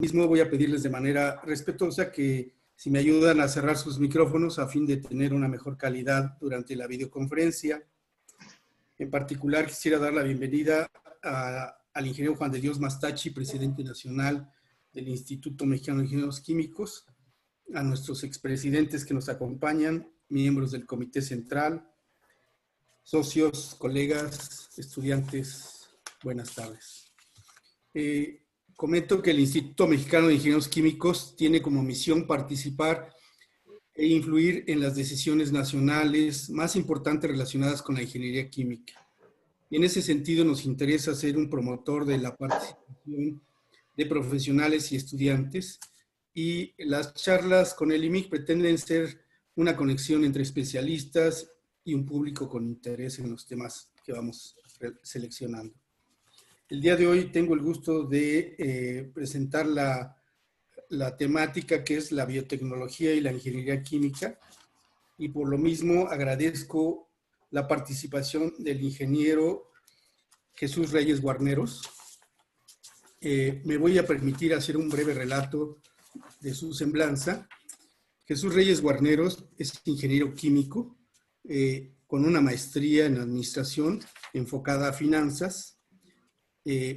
Mismo voy a pedirles de manera respetuosa que si me ayudan a cerrar sus micrófonos a fin de tener una mejor calidad durante la videoconferencia. En particular, quisiera dar la bienvenida al ingeniero Juan de Dios Mastachi, presidente nacional del Instituto Mexicano de Ingenieros Químicos, a nuestros expresidentes que nos acompañan, miembros del Comité Central, socios, colegas, estudiantes, buenas tardes. Comento que el Instituto Mexicano de Ingenieros Químicos tiene como misión participar e influir en las decisiones nacionales más importantes relacionadas con la ingeniería química. Y en ese sentido nos interesa ser un promotor de la participación de profesionales y estudiantes, y las charlas con el IMIC pretenden ser una conexión entre especialistas y un público con interés en los temas que vamos seleccionando. El día de hoy tengo el gusto de presentar la temática que es la biotecnología y la ingeniería química, y por lo mismo agradezco la participación del ingeniero Jesús Reyes Guarneros. Me voy a permitir hacer un breve relato de su semblanza. Jesús Reyes Guarneros es ingeniero químico con una maestría en administración enfocada a finanzas,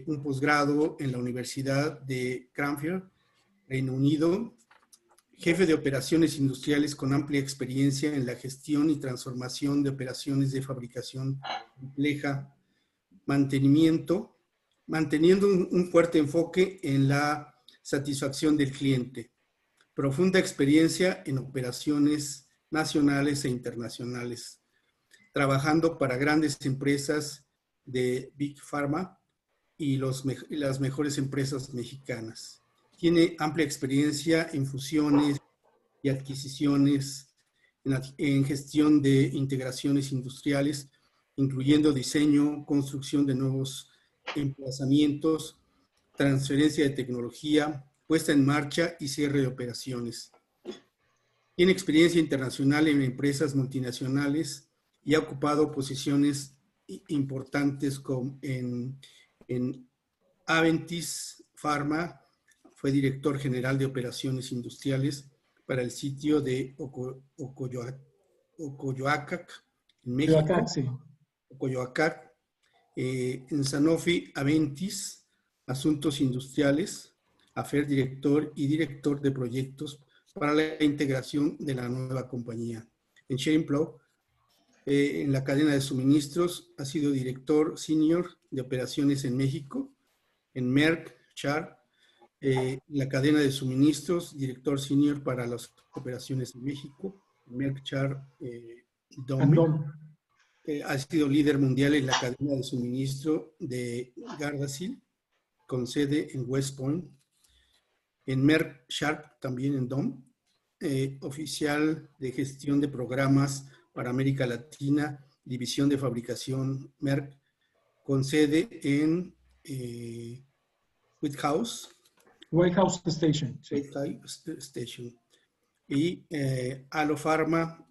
un posgrado en la Universidad de Cranfield, Reino Unido, jefe de operaciones industriales con amplia experiencia en la gestión y transformación de operaciones de fabricación compleja, manteniendo un fuerte enfoque en la satisfacción del cliente, profunda experiencia en operaciones nacionales e internacionales, trabajando para grandes empresas de Big Pharma y las mejores empresas mexicanas. Tiene amplia experiencia en fusiones y adquisiciones, en gestión de integraciones industriales, incluyendo diseño, construcción de nuevos emplazamientos, transferencia de tecnología, puesta en marcha y cierre de operaciones. Tiene experiencia internacional en empresas multinacionales y ha ocupado posiciones importantes en Aventis Pharma. Fue director general de operaciones industriales para el sitio de Ocoyoacac, en México. Sí. Ocoyoacac. En Sanofi Aventis, Asuntos Industriales, AFER director y director de proyectos para la integración de la nueva compañía. En Schering-Plough, en la cadena de suministros, ha sido director senior de operaciones en México. En Merck, Char, la cadena de suministros, director senior para las operaciones en México. Merck, Char, Dome. Ha sido líder mundial en la cadena de suministro de Gardasil, con sede en West Point. En Merck Sharp, también en DOM, oficial de gestión de programas para América Latina, división de fabricación Merck, con sede en White House Station. Sí. White House Station. Y Alofarma,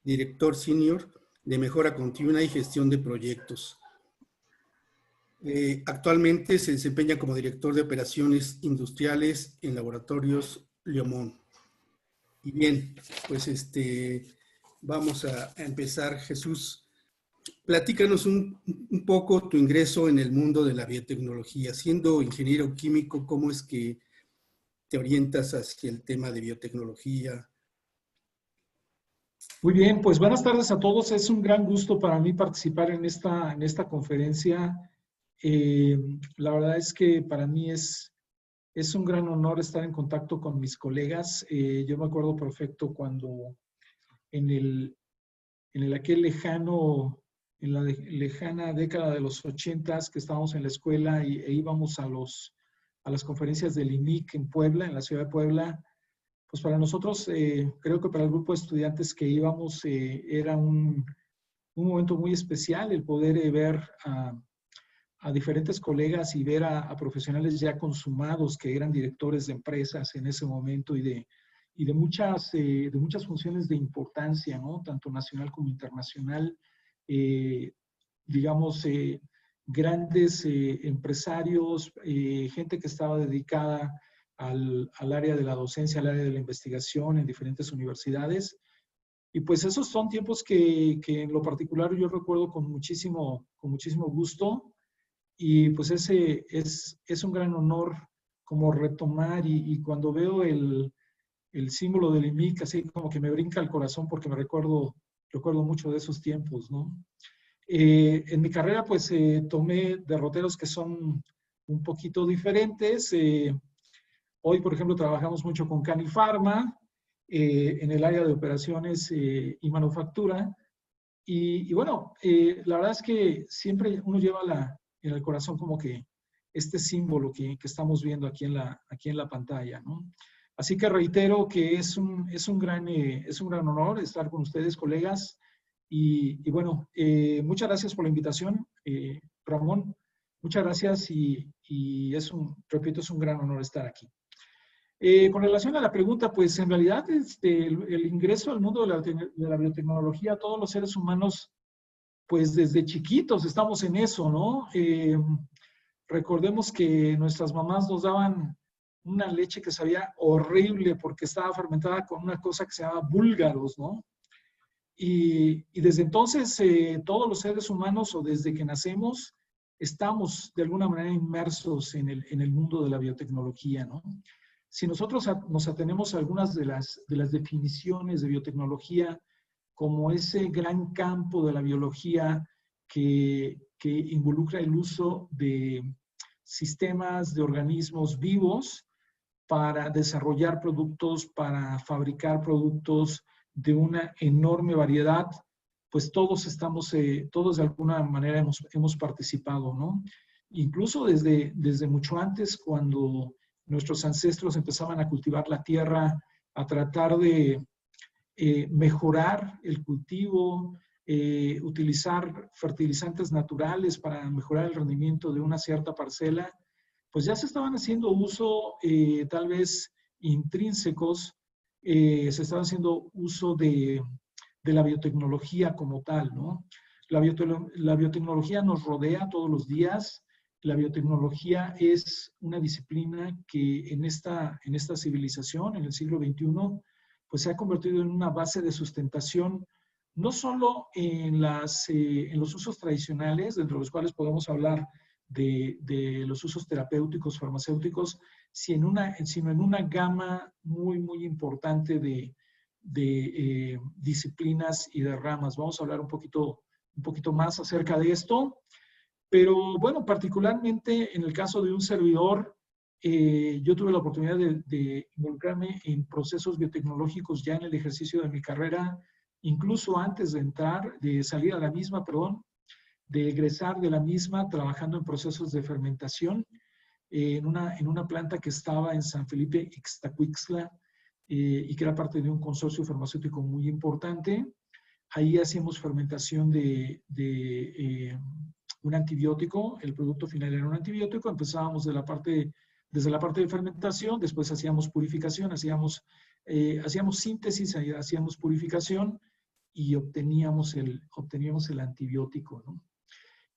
director senior de mejora continua y gestión de proyectos. Actualmente se desempeña como director de operaciones industriales en Laboratorios Leomón. Y bien, pues vamos a empezar. Jesús, platícanos un poco tu ingreso en el mundo de la biotecnología. Siendo ingeniero químico, ¿cómo es que te orientas hacia el tema de biotecnología? Muy bien, pues buenas tardes a todos. Es un gran gusto para mí participar en esta conferencia. La verdad es que para mí es un gran honor estar en contacto con mis colegas. Yo me acuerdo perfecto cuando en la lejana década de los 80s, que estábamos en la escuela e íbamos a las conferencias del IMIC en Puebla, en la ciudad de Puebla. Pues para nosotros, creo que para el grupo de estudiantes que íbamos, era un momento muy especial el poder ver a diferentes colegas y ver a profesionales ya consumados que eran directores de empresas en ese momento y de muchas funciones de importancia, ¿no? Tanto nacional como internacional. Digamos, grandes empresarios, gente que estaba dedicada al área de la docencia, al área de la investigación en diferentes universidades. Y pues esos son tiempos que en lo particular yo recuerdo con muchísimo gusto. Y pues ese es un gran honor como retomar y cuando veo el símbolo del IMIC, así como que me brinca el corazón porque me recuerdo mucho de esos tiempos, ¿no? En mi carrera pues tomé derroteros que son un poquito diferentes. Hoy, por ejemplo, trabajamos mucho con Canifarma en el área de operaciones y manufactura. Y bueno, la verdad es que siempre uno lleva en el corazón como que este símbolo que estamos viendo aquí en la pantalla, ¿no? Así que reitero que es un gran honor estar con ustedes, colegas. Y bueno, muchas gracias por la invitación, Ramón. Muchas gracias y repito, es un gran honor estar aquí. Con relación a la pregunta, pues en realidad el ingreso al mundo de la biotecnología, todos los seres humanos, pues desde chiquitos estamos en eso, ¿no? Recordemos que nuestras mamás nos daban una leche que sabía horrible porque estaba fermentada con una cosa que se llama búlgaros, ¿no? Y desde entonces todos los seres humanos o desde que nacemos estamos de alguna manera inmersos en el mundo de la biotecnología, ¿no? Si nosotros nos atenemos a algunas de las definiciones de biotecnología como ese gran campo de la biología que involucra el uso de sistemas de organismos vivos para desarrollar productos, para fabricar productos de una enorme variedad, pues todos todos de alguna manera hemos participado, ¿no? Incluso desde mucho antes, cuando nuestros ancestros empezaban a cultivar la tierra, a tratar de mejorar el cultivo, utilizar fertilizantes naturales para mejorar el rendimiento de una cierta parcela, pues ya se estaban haciendo uso tal vez intrínsecos, se estaba haciendo uso de la biotecnología como tal, ¿no? La biotecnología nos rodea todos los días. La biotecnología es una disciplina que en esta civilización, en el siglo XXI, pues se ha convertido en una base de sustentación, no solo en los usos tradicionales, dentro de los cuales podemos hablar de los usos terapéuticos, farmacéuticos, sino en una gama muy, muy importante de disciplinas y de ramas. Vamos a hablar un poquito más acerca de esto. Pero bueno, particularmente en el caso de un servidor, yo tuve la oportunidad de involucrarme en procesos biotecnológicos ya en el ejercicio de mi carrera, incluso antes de salir a la misma, perdón, de egresar de la misma, trabajando en procesos de fermentación en una planta que estaba en San Felipe Ixtacuixtla y que era parte de un consorcio farmacéutico muy importante. Ahí hacíamos fermentación de un antibiótico, el producto final era un antibiótico, empezábamos desde la parte de fermentación, después hacíamos purificación, hacíamos síntesis, hacíamos purificación y obteníamos el antibiótico, ¿no?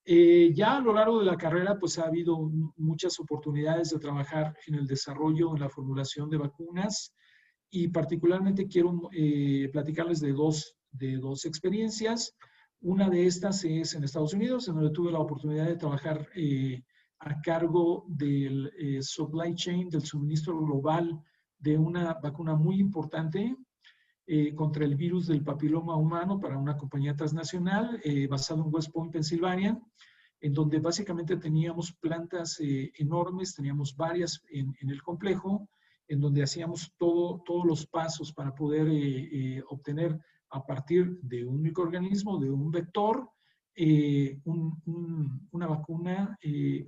Ya a lo largo de la carrera, pues ha habido muchas oportunidades de trabajar en el desarrollo, en la formulación de vacunas y particularmente quiero platicarles de dos experiencias. Una de estas es en Estados Unidos, en donde tuve la oportunidad de trabajar a cargo del supply chain, del suministro global de una vacuna muy importante contra el virus del papiloma humano para una compañía transnacional basada en West Point, Pensilvania, en donde básicamente teníamos plantas enormes, teníamos varias en el complejo, en donde hacíamos todos los pasos para poder obtener a partir de un microorganismo, de un vector, una vacuna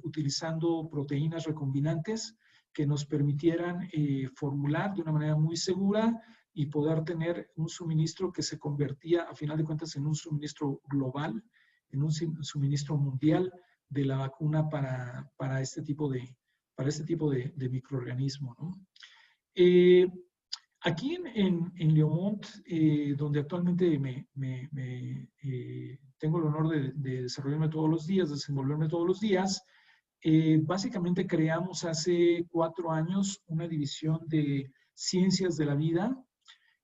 utilizando proteínas recombinantes que nos permitieran formular de una manera muy segura y poder tener un suministro que se convertía, a final de cuentas, en un suministro global, en un suministro mundial de la vacuna para este tipo de microorganismo, ¿no? Aquí en Leomont, donde actualmente tengo el honor de desarrollarme todos los días, desenvolverme todos los días, básicamente creamos hace 4 años una división de ciencias de la vida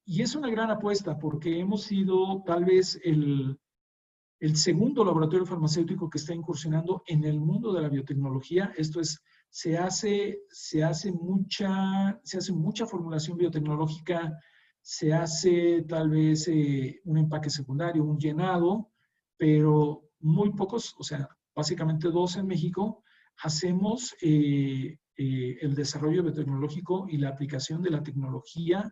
y es una gran apuesta porque hemos sido tal vez el segundo laboratorio farmacéutico que está incursionando en el mundo de la biotecnología. Esto es, se hace mucha formulación biotecnológica, se hace tal vez un empaque secundario, un llenado, pero muy pocos, o sea, básicamente 2 en México, hacemos el desarrollo biotecnológico y la aplicación de la tecnología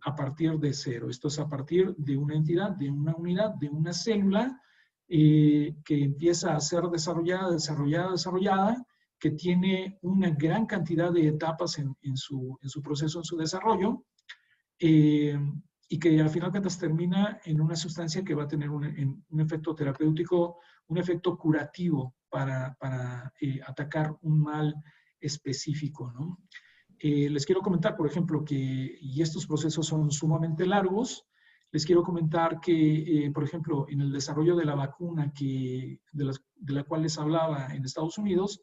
a partir de cero. Esto es a partir de una entidad, de una unidad, de una célula que empieza a ser desarrollada, que tiene una gran cantidad de etapas en su proceso, en su desarrollo, y que al final de cuentas termina en una sustancia que va a tener un efecto terapéutico, un efecto curativo para atacar un mal específico, ¿no? Les quiero comentar, por ejemplo, y estos procesos son sumamente largos. Les quiero comentar que, por ejemplo, en el desarrollo de la vacuna de la cual les hablaba en Estados Unidos,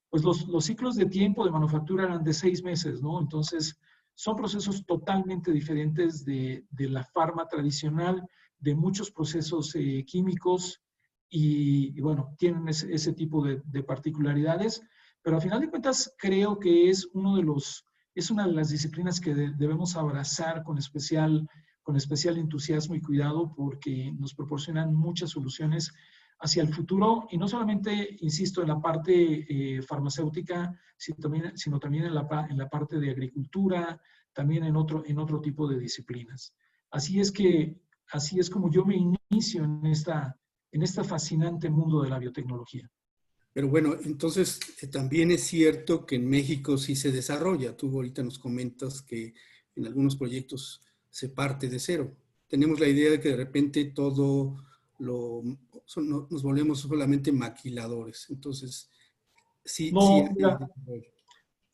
pues los ciclos de tiempo de manufactura eran de 6 meses, ¿no? Entonces, son procesos totalmente diferentes de la farma tradicional, de muchos procesos químicos y, bueno, tienen ese tipo de particularidades, pero a final de cuentas creo que es una de las disciplinas que debemos abrazar con especial entusiasmo y cuidado porque nos proporcionan muchas soluciones hacia el futuro y no solamente, insisto, en la parte farmacéutica, sino también en la parte de agricultura, también en otro tipo de disciplinas. Así es como yo me inicio en este fascinante mundo de la biotecnología. Pero bueno, entonces también es cierto que en México sí se desarrolla. Tú ahorita nos comentas que en algunos proyectos se parte de cero. Tenemos la idea de que de repente todo nos volvemos solamente maquiladores. Entonces, sí, sí No, hay mira, desarrollo.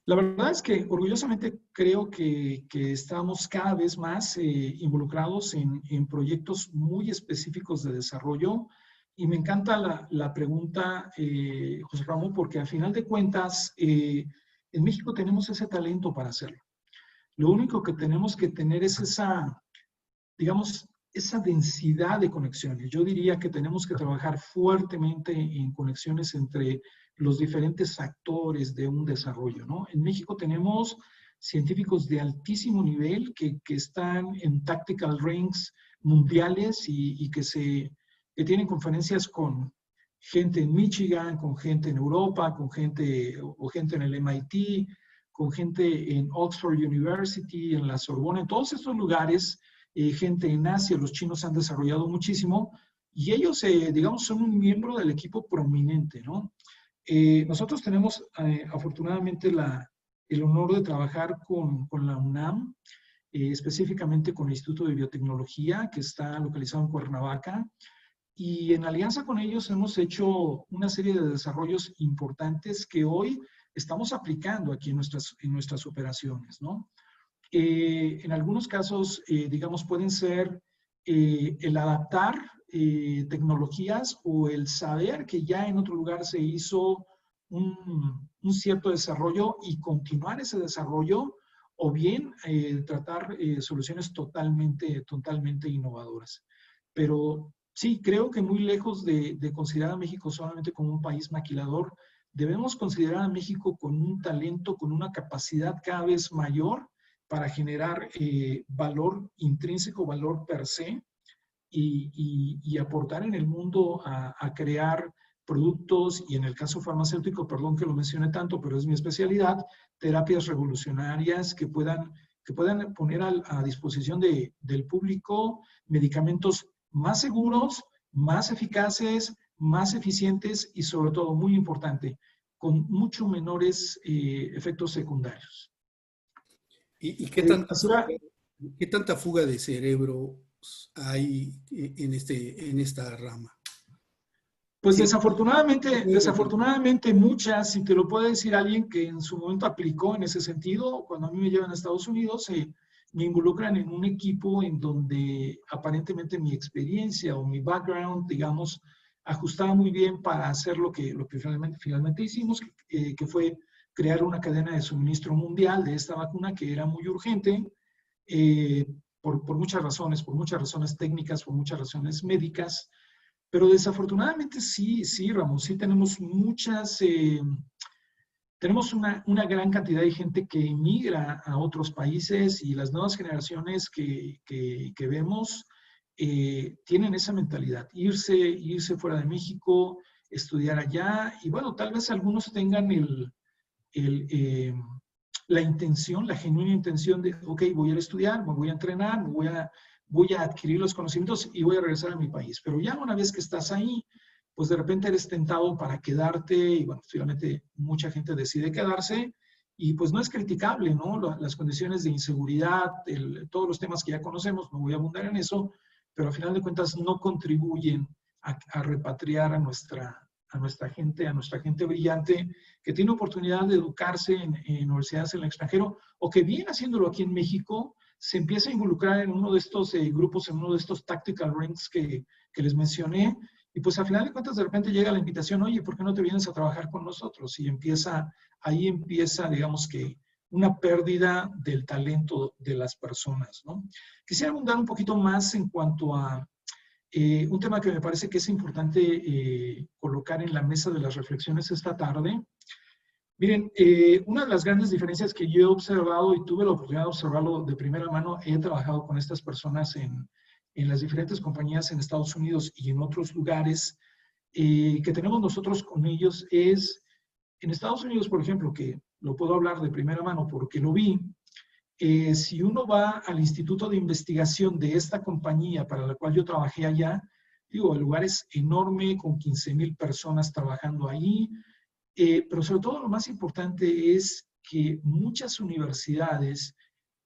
la verdad es que orgullosamente creo que estamos cada vez más involucrados en proyectos muy específicos de desarrollo y me encanta la pregunta, José Ramón, porque al final de cuentas en México tenemos ese talento para hacerlo. Lo único que tenemos que tener es digamos, esa densidad de conexiones. Yo diría que tenemos que trabajar fuertemente en conexiones entre los diferentes actores de un desarrollo, ¿no? En México tenemos científicos de altísimo nivel que están en tactical ranks mundiales y que tienen conferencias con gente en Michigan, con gente en Europa, con gente en el MIT, con gente en Oxford University, en la Sorbona, en todos estos lugares, gente en Asia, los chinos han desarrollado muchísimo y ellos, digamos, son un miembro del equipo prominente, ¿no? Nosotros tenemos afortunadamente el honor de trabajar con la UNAM, específicamente con el Instituto de Biotecnología, que está localizado en Cuernavaca, y en alianza con ellos hemos hecho una serie de desarrollos importantes que hoy estamos aplicando aquí en nuestras operaciones, ¿no? En algunos casos, digamos, pueden ser el adaptar tecnologías o el saber que ya en otro lugar se hizo un cierto desarrollo y continuar ese desarrollo, o bien tratar soluciones totalmente innovadoras. Pero sí, creo que muy lejos de considerar a México solamente como un país maquilador, debemos considerar a México con un talento, con una capacidad cada vez mayor para generar valor intrínseco, valor per se, y aportar en el mundo a crear productos, y en el caso farmacéutico, perdón que lo mencione tanto, pero es mi especialidad, terapias revolucionarias que puedan poner a disposición del público medicamentos más seguros, más eficaces, más eficientes y sobre todo, muy importante, con mucho menores efectos secundarios. ¿Y qué tanta fuga de cerebro hay en esta rama? Pues Sí, desafortunadamente muchas, si te lo puede decir alguien que en su momento aplicó en ese sentido, cuando a mí me llevan a Estados Unidos, me involucran en un equipo en donde aparentemente mi experiencia o mi background, digamos, ajustaba muy bien para hacer lo que finalmente hicimos, que fue crear una cadena de suministro mundial de esta vacuna que era muy urgente, por muchas razones técnicas, por muchas razones médicas, pero desafortunadamente sí, Ramón, sí tenemos tenemos una gran cantidad de gente que emigra a otros países y las nuevas generaciones que vemos tienen esa mentalidad, irse fuera de México, estudiar allá, y bueno, tal vez algunos tengan la intención, la genuina intención de, ok, voy a ir a estudiar, me voy a entrenar, voy a adquirir los conocimientos y voy a regresar a mi país. Pero ya una vez que estás ahí, pues de repente eres tentado para quedarte y bueno, finalmente mucha gente decide quedarse y pues no es criticable, ¿no? Las condiciones de inseguridad, todos los temas que ya conocemos, no voy a abundar en eso, pero al final de cuentas no contribuyen a repatriar a nuestra gente brillante que tiene oportunidad de educarse en universidades en el extranjero o que viene haciéndolo aquí en México, se empieza a involucrar en uno de estos grupos, en uno de estos tactical ranks que les mencioné, y pues al final de cuentas de repente llega la invitación, oye, ¿por qué no te vienes a trabajar con nosotros? Y ahí empieza, digamos que, una pérdida del talento de las personas, ¿no? Quisiera abundar un poquito más en cuanto a un tema que me parece que es importante colocar en la mesa de las reflexiones esta tarde. Miren, una de las grandes diferencias que yo he observado y tuve la oportunidad de observarlo de primera mano, he trabajado con estas personas en las diferentes compañías en Estados Unidos y en otros lugares que tenemos nosotros con ellos es, en Estados Unidos, por ejemplo, que lo puedo hablar de primera mano porque lo vi, si uno va al instituto de investigación de esta compañía para la cual yo trabajé allá, digo, el lugar es enorme, con 15,000 personas trabajando ahí, pero sobre todo lo más importante es que muchas universidades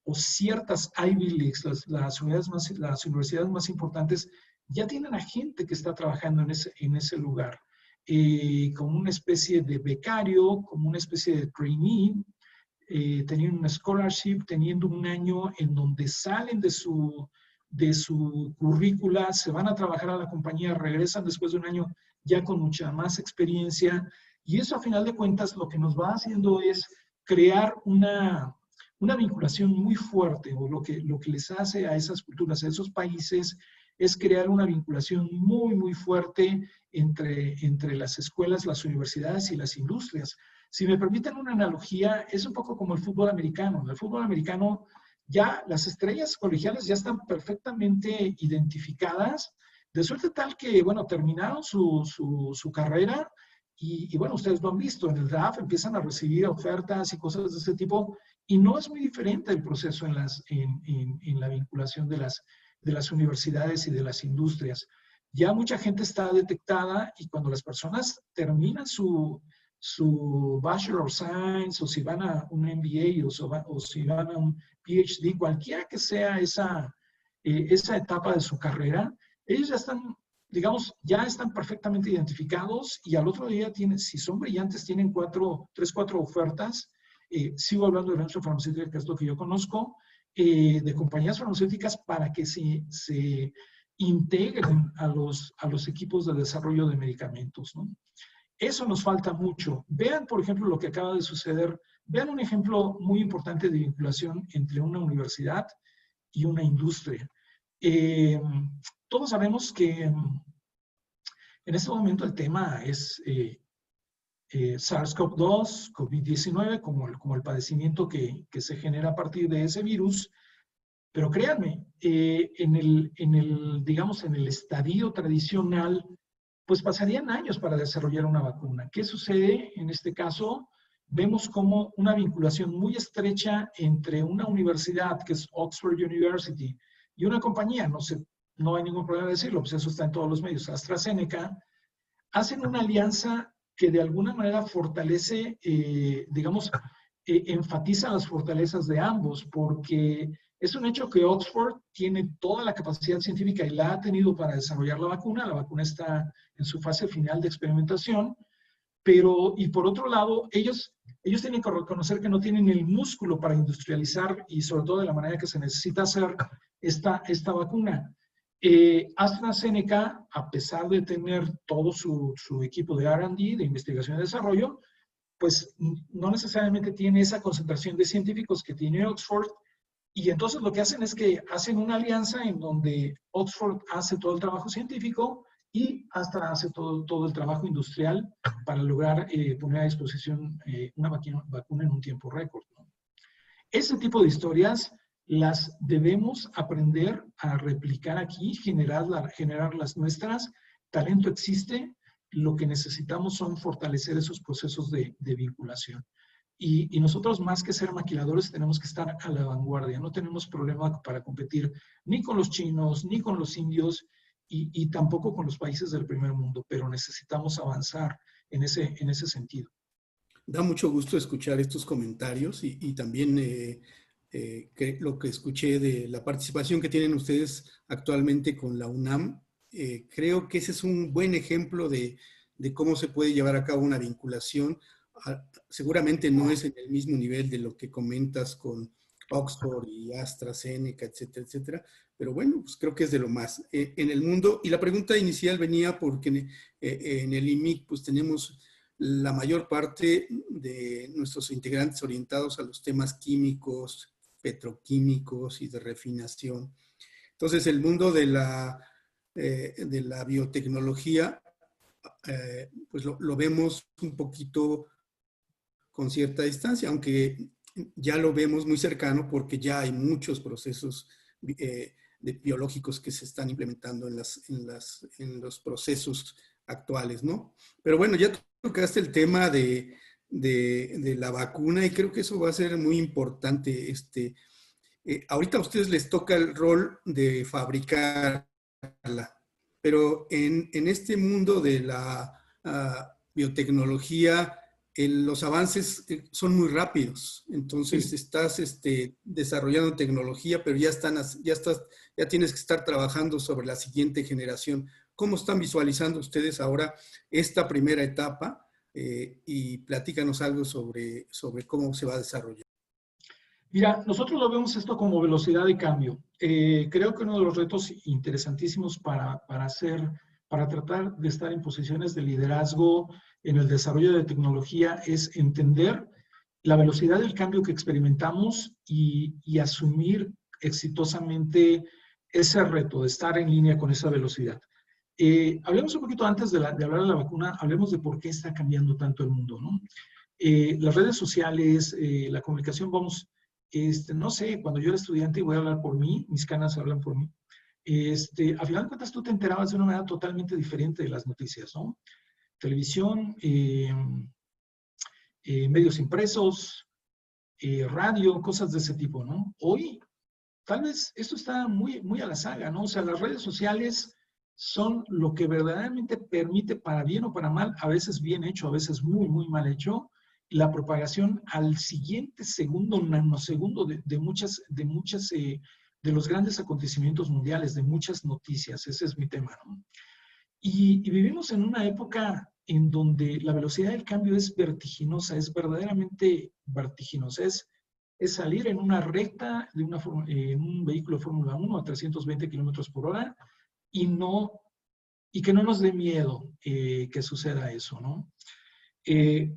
o ciertas Ivy Leagues, las universidades más importantes, ya tienen a gente que está trabajando en ese lugar, como una especie de becario, como una especie de trainee, teniendo una scholarship, teniendo un año en donde salen de su currícula, se van a trabajar a la compañía, regresan después de un año ya con mucha más experiencia, y eso a final de cuentas lo que nos va haciendo es crear una vinculación muy fuerte, o lo que les hace a esas culturas, a esos países, es crear una vinculación muy, muy fuerte entre las escuelas, las universidades y las industrias. Si me permiten una analogía, es un poco como el fútbol americano. En el fútbol americano ya las estrellas colegiales ya están perfectamente identificadas, de suerte tal que, bueno, terminaron su carrera y, bueno, ustedes lo han visto, en el draft empiezan a recibir ofertas y cosas de ese tipo, y no es muy diferente el proceso en la vinculación de las universidades y de las industrias. Ya mucha gente está detectada y cuando las personas terminan su Bachelor of Science, o si van a un MBA, o si van a un PhD, cualquiera que sea esa etapa de su carrera, ellos ya están, digamos, ya están perfectamente identificados y al otro día si son brillantes, tienen 3, 4 ofertas. Sigo hablando de la industria farmacéutica, que es lo que yo conozco, de compañías farmacéuticas para que se integren a los equipos de desarrollo de medicamentos, ¿no? Eso nos falta mucho. Vean, por ejemplo, lo que acaba de suceder. Vean un ejemplo muy importante de vinculación entre una universidad y una industria. Todos sabemos que en este momento el tema es SARS-CoV-2, COVID-19, como el padecimiento que se genera a partir de ese virus. Pero créanme, digamos, en el estadio tradicional, pues pasarían años para desarrollar una vacuna. ¿Qué sucede en este caso? Vemos como una vinculación muy estrecha entre una universidad, que es Oxford University, y una compañía, no hay ningún problema de decirlo, pues eso está en todos los medios, AstraZeneca, hacen una alianza que de alguna manera fortalece, digamos, enfatiza las fortalezas de ambos, porque es un hecho que Oxford tiene toda la capacidad científica y la ha tenido para desarrollar la vacuna está en su fase final de experimentación, y por otro lado, ellos ellos tienen que reconocer que no tienen el músculo para industrializar y sobre todo de la manera que se necesita hacer esta vacuna. AstraZeneca, a pesar de tener todo su equipo de R&D, de investigación y desarrollo, pues no necesariamente tiene esa concentración de científicos que tiene Oxford, y entonces lo que hacen es que hacen una alianza en donde Oxford hace todo el trabajo científico y Astra hace todo el trabajo industrial para lograr poner a disposición una vacuna en un tiempo récord, ¿no? Ese tipo de historias las debemos aprender a replicar aquí, generar las nuestras. Talento existe, lo que necesitamos son fortalecer esos procesos de vinculación. Y nosotros, más que ser maquiladores, tenemos que estar a la vanguardia. No tenemos problema para competir ni con los chinos, ni con los indios, y tampoco con los países del primer mundo, pero necesitamos avanzar en ese sentido. Da mucho gusto escuchar estos comentarios y también lo que escuché de la participación que tienen ustedes actualmente con la UNAM. Creo que ese es un buen ejemplo de cómo se puede llevar a cabo una vinculación. Seguramente no es en el mismo nivel de lo que comentas con Oxford y AstraZeneca, etcétera, etcétera, pero bueno, pues creo que es de lo más en el mundo. Y la pregunta inicial venía porque en el IMIC pues tenemos la mayor parte de nuestros integrantes orientados a los temas químicos, petroquímicos y de refinación. Entonces, el mundo de la biotecnología, pues lo vemos un poquito con cierta distancia, aunque ya lo vemos muy cercano porque ya hay muchos procesos biológicos que se están implementando en los procesos actuales, ¿no? Pero bueno, ya tocaste el tema de la vacuna y creo que eso va a ser muy importante. Ahorita a ustedes les toca el rol de fabricarla, pero en este mundo de la biotecnología, los avances son muy rápidos. Entonces Sí. estás desarrollando tecnología, pero ya tienes que estar trabajando sobre la siguiente generación. ¿Cómo están visualizando ustedes ahora esta primera etapa? Y platícanos algo sobre cómo se va a desarrollar. Mira, nosotros lo vemos esto como velocidad de cambio. Creo que uno de los retos interesantísimos para tratar de estar en posiciones de liderazgo en el desarrollo de tecnología es entender la velocidad del cambio que experimentamos y asumir exitosamente ese reto de estar en línea con esa velocidad. Hablemos un poquito antes de hablar de la vacuna, hablemos de por qué está cambiando tanto el mundo, ¿no? Las redes sociales, la comunicación, no sé, cuando yo era estudiante, y voy a hablar por mí, mis canas hablan por mí, a final de cuentas tú te enterabas de una manera totalmente diferente de las noticias, ¿no? Televisión, medios impresos, radio, cosas de ese tipo, ¿no? Hoy, tal vez esto está muy, muy a la saga, ¿no? O sea, las redes sociales son lo que verdaderamente permite, para bien o para mal, a veces bien hecho, a veces muy, muy mal hecho, la propagación al siguiente segundo, nanosegundo de los grandes acontecimientos mundiales, de muchas noticias. Ese es mi tema, ¿no? Y vivimos en una época en donde la velocidad del cambio es vertiginosa, es verdaderamente vertiginosa. Es salir en una recta en un vehículo de Fórmula 1 a 320 kilómetros por hora y que no nos dé miedo que suceda eso, ¿no?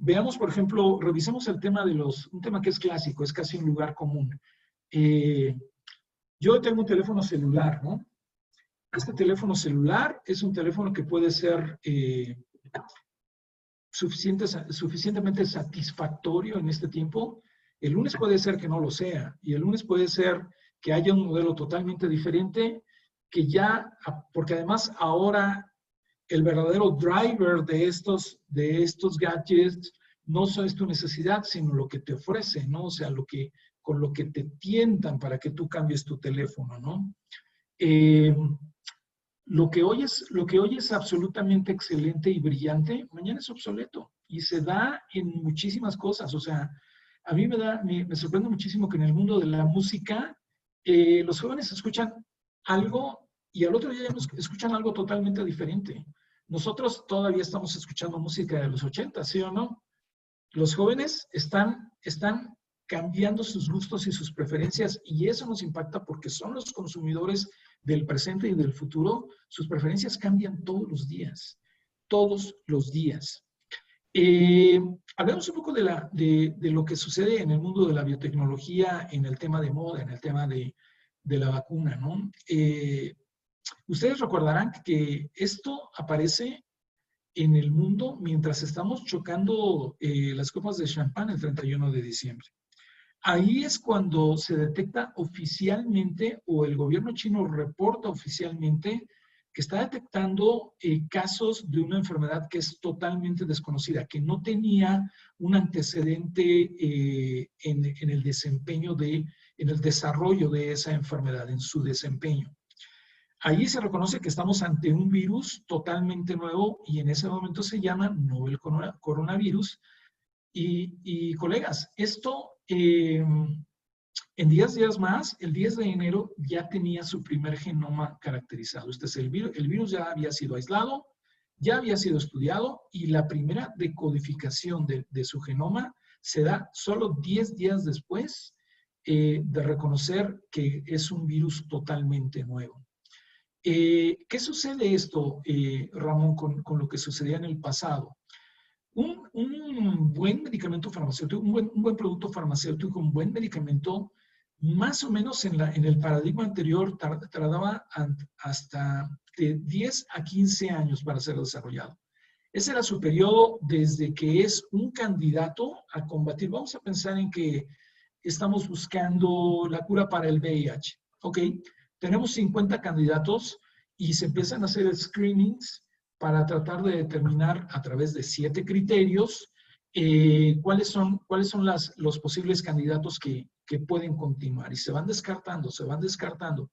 Veamos, por ejemplo, revisemos el tema un tema que es clásico, es casi un lugar común. Yo tengo un teléfono celular, ¿no? Este teléfono celular es un teléfono que puede ser suficientemente satisfactorio en este tiempo. El lunes puede ser que no lo sea, y el lunes puede ser que haya un modelo totalmente diferente, porque además ahora el verdadero driver de estos gadgets no es tu necesidad, sino lo que te ofrece, ¿no? O sea, con lo que te tientan para que tú cambies tu teléfono, ¿no? Lo que hoy es absolutamente excelente y brillante, mañana es obsoleto y se da en muchísimas cosas. O sea, a mí me sorprende muchísimo que en el mundo de la música los jóvenes escuchan algo y al otro día escuchan algo totalmente diferente. Nosotros todavía estamos escuchando música de los 80, ¿sí o no? Los jóvenes están cambiando sus gustos y sus preferencias y eso nos impacta porque son los consumidores del presente y del futuro. Sus preferencias cambian todos los días, todos los días. Hablemos un poco de lo que sucede en el mundo de la biotecnología, en el tema de moda, en el tema de la vacuna, ¿no? Ustedes recordarán que esto aparece en el mundo mientras estamos chocando las copas de champán el 31 de diciembre. Ahí es cuando se detecta oficialmente o el gobierno chino reporta oficialmente que está detectando casos de una enfermedad que es totalmente desconocida, que no tenía un antecedente en el desempeño en el desarrollo de esa enfermedad, en su desempeño. Allí se reconoce que estamos ante un virus totalmente nuevo y en ese momento se llama novel coronavirus. Y colegas, esto en 10 días más, el 10 de enero, ya tenía su primer genoma caracterizado. Este es el virus ya había sido aislado, ya había sido estudiado y la primera decodificación de su genoma se da solo 10 días después de reconocer que es un virus totalmente nuevo. ¿Qué sucede esto, Ramón, con lo que sucedía en el pasado? Un buen medicamento farmacéutico, un buen producto farmacéutico, un buen medicamento, más o menos en el paradigma anterior tardaba hasta de 10 a 15 años para ser desarrollado. Ese era su periodo desde que es un candidato a combatir. Vamos a pensar en que estamos buscando la cura para el VIH. Ok, tenemos 50 candidatos y se empiezan a hacer screenings para tratar de determinar a través de 7 criterios cuáles son los posibles candidatos que pueden continuar. Y se van descartando, se van descartando.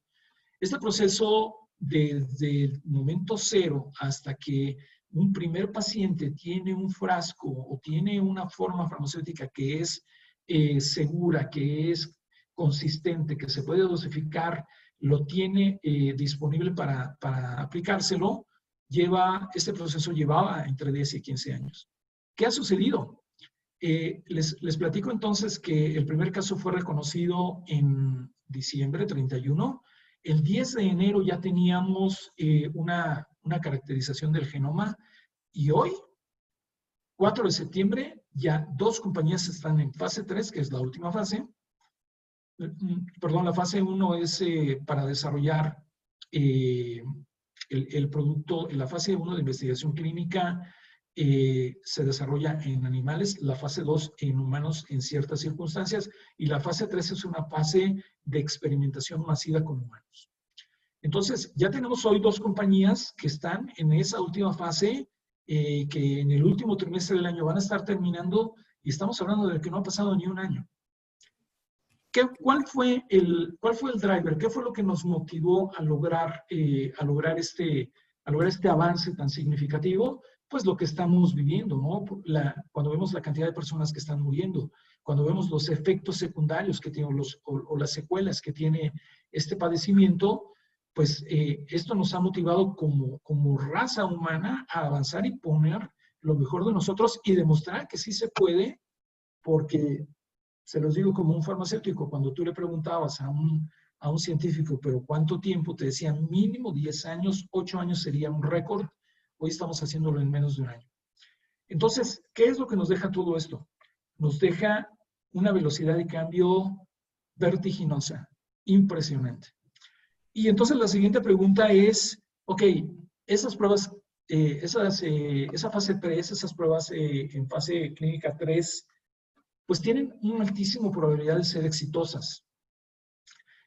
Este proceso desde el momento cero hasta que un primer paciente tiene un frasco o tiene una forma farmacéutica que es segura, que es consistente, que se puede dosificar, lo tiene disponible para aplicárselo, este proceso llevaba entre 10 y 15 años. ¿Qué ha sucedido? Les platico entonces que el primer caso fue reconocido en diciembre 31. El 10 de enero ya teníamos una caracterización del genoma y hoy, 4 de septiembre, ya 2 compañías están en fase 3, que es la última fase. Perdón, la fase 1 es para desarrollar el producto. En la fase 1 de investigación clínica se desarrolla en animales, la fase 2 en humanos en ciertas circunstancias y la fase 3 es una fase de experimentación masiva con humanos. Entonces, ya tenemos hoy 2 compañías que están en esa última fase, que en el último trimestre del año van a estar terminando y estamos hablando de que no ha pasado ni un año. ¿Cuál fue el driver? ¿Qué fue lo que nos motivó a lograr este avance tan significativo? Pues lo que estamos viviendo, ¿no? Cuando vemos la cantidad de personas que están muriendo, cuando vemos los efectos secundarios que tiene o las secuelas que tiene este padecimiento, pues esto nos ha motivado como raza humana a avanzar y poner lo mejor de nosotros y demostrar que sí se puede, porque se los digo como un farmacéutico, cuando tú le preguntabas a un científico, pero ¿cuánto tiempo? Te decían mínimo 10 años, 8 años sería un récord. Hoy estamos haciéndolo en menos de un año. Entonces, ¿qué es lo que nos deja todo esto? Nos deja una velocidad de cambio vertiginosa, impresionante. Y entonces la siguiente pregunta es, ok, esas pruebas, esa fase 3, esas pruebas en fase clínica 3, pues tienen una altísima probabilidad de ser exitosas.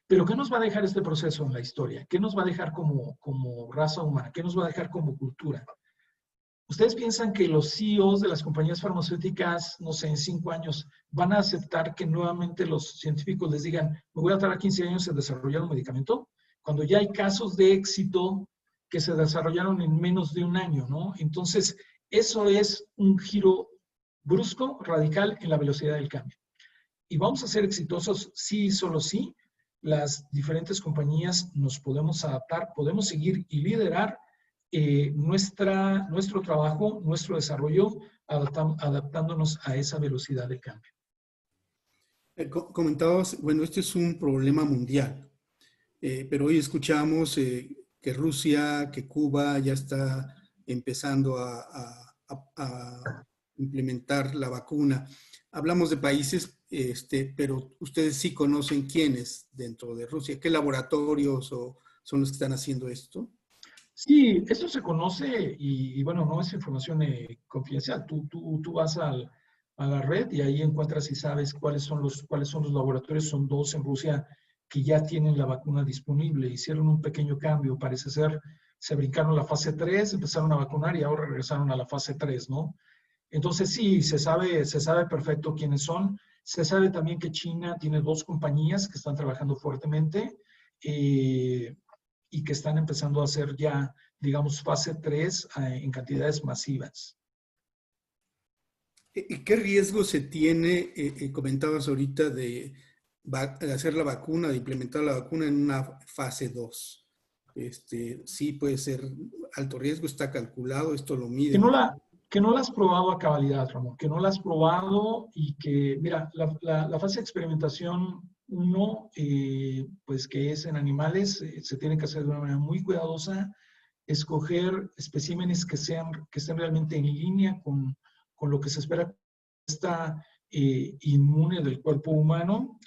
Pero ¿qué nos va a dejar este proceso en la historia? ¿Qué nos va a dejar como raza humana? ¿Qué nos va a dejar como cultura? ¿Ustedes piensan que los CEOs de las compañías farmacéuticas, no sé, en 5 años, van a aceptar que nuevamente los científicos les digan, me voy a tardar 15 años en desarrollar un medicamento? Cuando ya hay casos de éxito que se desarrollaron en menos de un año, ¿no? Entonces, eso es un giro brusco, radical en la velocidad del cambio. Y vamos a ser exitosos sí, solo sí. Las diferentes compañías nos podemos adaptar, podemos seguir y liderar nuestro trabajo, nuestro desarrollo adaptándonos a esa velocidad de cambio. Comentabas, bueno, este es un problema mundial, pero hoy escuchamos que Rusia, que Cuba ya está empezando a implementar la vacuna. Hablamos de países, pero ustedes sí conocen quiénes dentro de Rusia, qué laboratorios son los que están haciendo esto. Sí, esto se conoce y bueno, no es información confidencial. Tú vas a la red y ahí encuentras y sabes cuáles son los laboratorios. Son 2 en Rusia que ya tienen la vacuna disponible. Hicieron un pequeño cambio, parece ser, se brincaron la fase 3, empezaron a vacunar y ahora regresaron a la fase 3, ¿no? Entonces sí, se sabe perfecto quiénes son. Se sabe también que China tiene 2 compañías que están trabajando fuertemente. Y que están empezando a hacer ya, digamos, fase 3 en cantidades masivas. ¿Y qué riesgo se tiene, comentabas ahorita, de hacer la vacuna, de implementar la vacuna en una fase 2? Sí puede ser alto riesgo, está calculado, esto lo Que miden. no la has probado a cabalidad, Ramón, que no la has probado y que, mira, la fase de experimentación 1, pues que es en animales, se tiene que hacer de una manera muy cuidadosa, escoger especímenes que estén realmente en línea con lo que se espera que está inmune del cuerpo humano.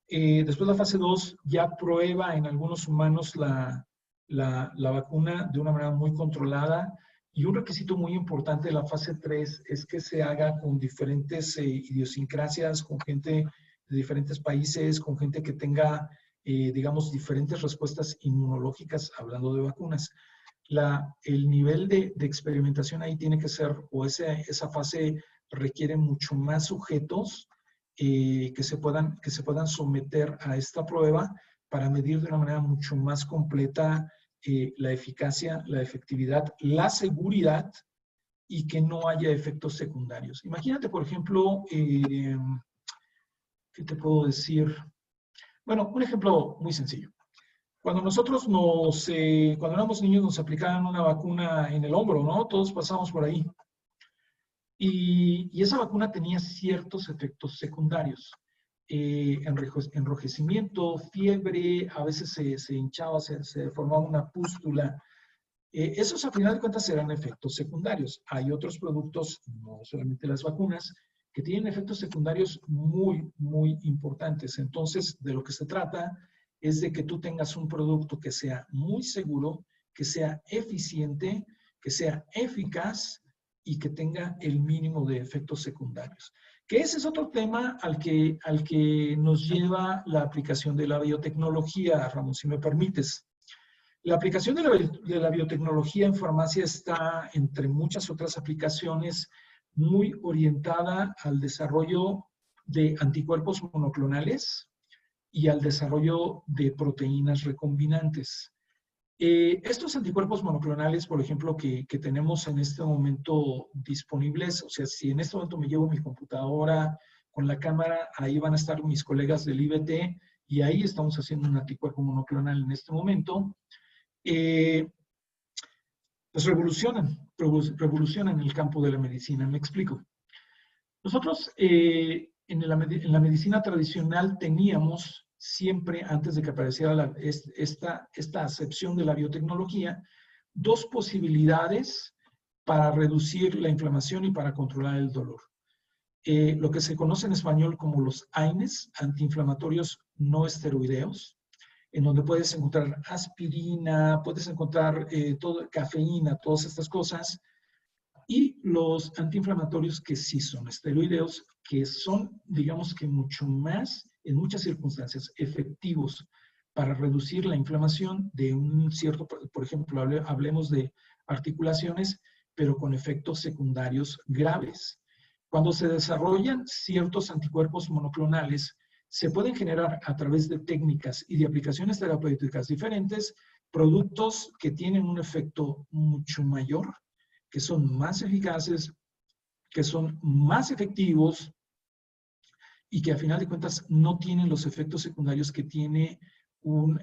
Después la fase 2 ya prueba en algunos humanos la vacuna de una manera muy controlada. Y un requisito muy importante de la fase 3 es que se haga con diferentes idiosincrasias, con gente de diferentes países, con gente que tenga, digamos, diferentes respuestas inmunológicas, hablando de vacunas. El nivel de experimentación ahí tiene que ser, o esa fase requiere mucho más sujetos que se puedan someter a esta prueba para medir de una manera mucho más completa la eficacia, la efectividad, la seguridad y que no haya efectos secundarios. Imagínate, por ejemplo, ¿qué te puedo decir? Bueno, un ejemplo muy sencillo. Cuando nosotros cuando éramos niños nos aplicaban una vacuna en el hombro, ¿no? Todos pasamos por ahí. Y esa vacuna tenía ciertos efectos secundarios. Enrojecimiento, fiebre, a veces se hinchaba, se formaba una pústula. Esos a final de cuentas serán efectos secundarios. Hay otros productos, no solamente las vacunas, que tienen efectos secundarios muy, muy importantes. Entonces, de lo que se trata es de que tú tengas un producto que sea muy seguro, que sea eficiente, que sea eficaz y que tenga el mínimo de efectos secundarios. Que ese es otro tema al que nos lleva la aplicación de la biotecnología, Ramón, si me permites. La aplicación de la biotecnología en farmacia está, entre muchas otras aplicaciones, muy orientada al desarrollo de anticuerpos monoclonales y al desarrollo de proteínas recombinantes. Estos anticuerpos monoclonales, por ejemplo, que tenemos en este momento disponibles, o sea, si en este momento me llevo mi computadora con la cámara, ahí van a estar mis colegas del IBT y ahí estamos haciendo un anticuerpo monoclonal en este momento. Pues revolucionan el campo de la medicina. Me explico. Nosotros en la medicina tradicional teníamos siempre, antes de que apareciera esta acepción de la biotecnología, 2 posibilidades para reducir la inflamación y para controlar el dolor. Lo que se conoce en español como los AINES, antiinflamatorios no esteroideos, en donde puedes encontrar aspirina, puedes encontrar cafeína, todas estas cosas, y los antiinflamatorios que sí son esteroideos, que son, digamos que mucho más, en muchas circunstancias, efectivos para reducir la inflamación de un cierto, por ejemplo, hablemos de articulaciones, pero con efectos secundarios graves. Cuando se desarrollan ciertos anticuerpos monoclonales, se pueden generar a través de técnicas y de aplicaciones terapéuticas diferentes productos que tienen un efecto mucho mayor, que son más eficaces, que son más efectivos y que a final de cuentas no tienen los efectos secundarios que tiene un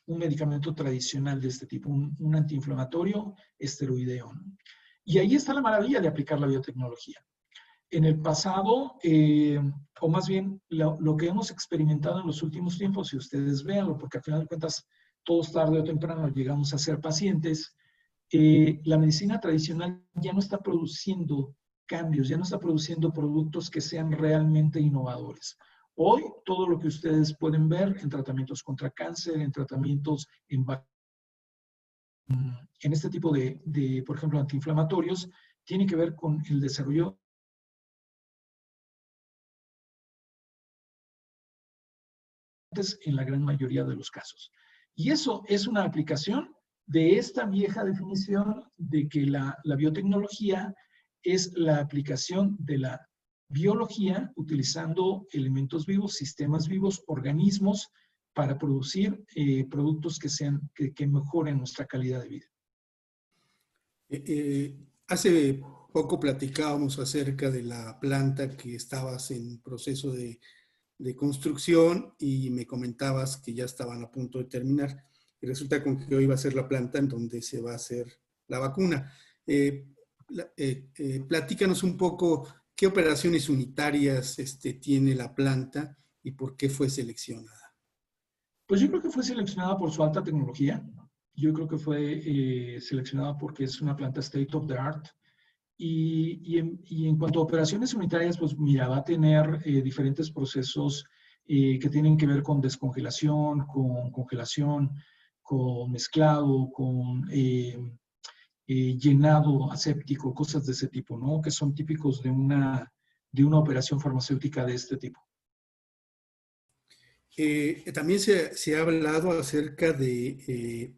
medicamento tradicional de este tipo, un antiinflamatorio esteroideo. Y ahí está la maravilla de aplicar la biotecnología. En el pasado, o más bien lo que hemos experimentado en los últimos tiempos, si ustedes véanlo, porque al final de cuentas, todos tarde o temprano llegamos a ser pacientes, la medicina tradicional ya no está produciendo cambios, ya no está produciendo productos que sean realmente innovadores. Hoy, todo lo que ustedes pueden ver en tratamientos contra cáncer, en tratamientos en este tipo por ejemplo, antiinflamatorios, tiene que ver con el desarrollo en la gran mayoría de los casos. Y eso es una aplicación de esta vieja definición de que la biotecnología es la aplicación de la biología utilizando elementos vivos, sistemas vivos, organismos para producir productos que mejoren nuestra calidad de vida. Hace poco platicábamos acerca de la planta que estabas en proceso de construcción y me comentabas que ya estaban a punto de terminar. Y resulta con que hoy va a ser la planta en donde se va a hacer la vacuna. Platícanos un poco qué operaciones unitarias tiene la planta y por qué fue seleccionada. Pues yo creo que fue seleccionada por su alta tecnología. Yo creo que fue seleccionada porque es una planta state of the art. Y en cuanto a operaciones unitarias, pues mira, va a tener diferentes procesos que tienen que ver con descongelación, con congelación, con mezclado, con llenado aséptico, cosas de ese tipo, ¿no? Que son típicos de una operación farmacéutica de este tipo. También se ha hablado acerca de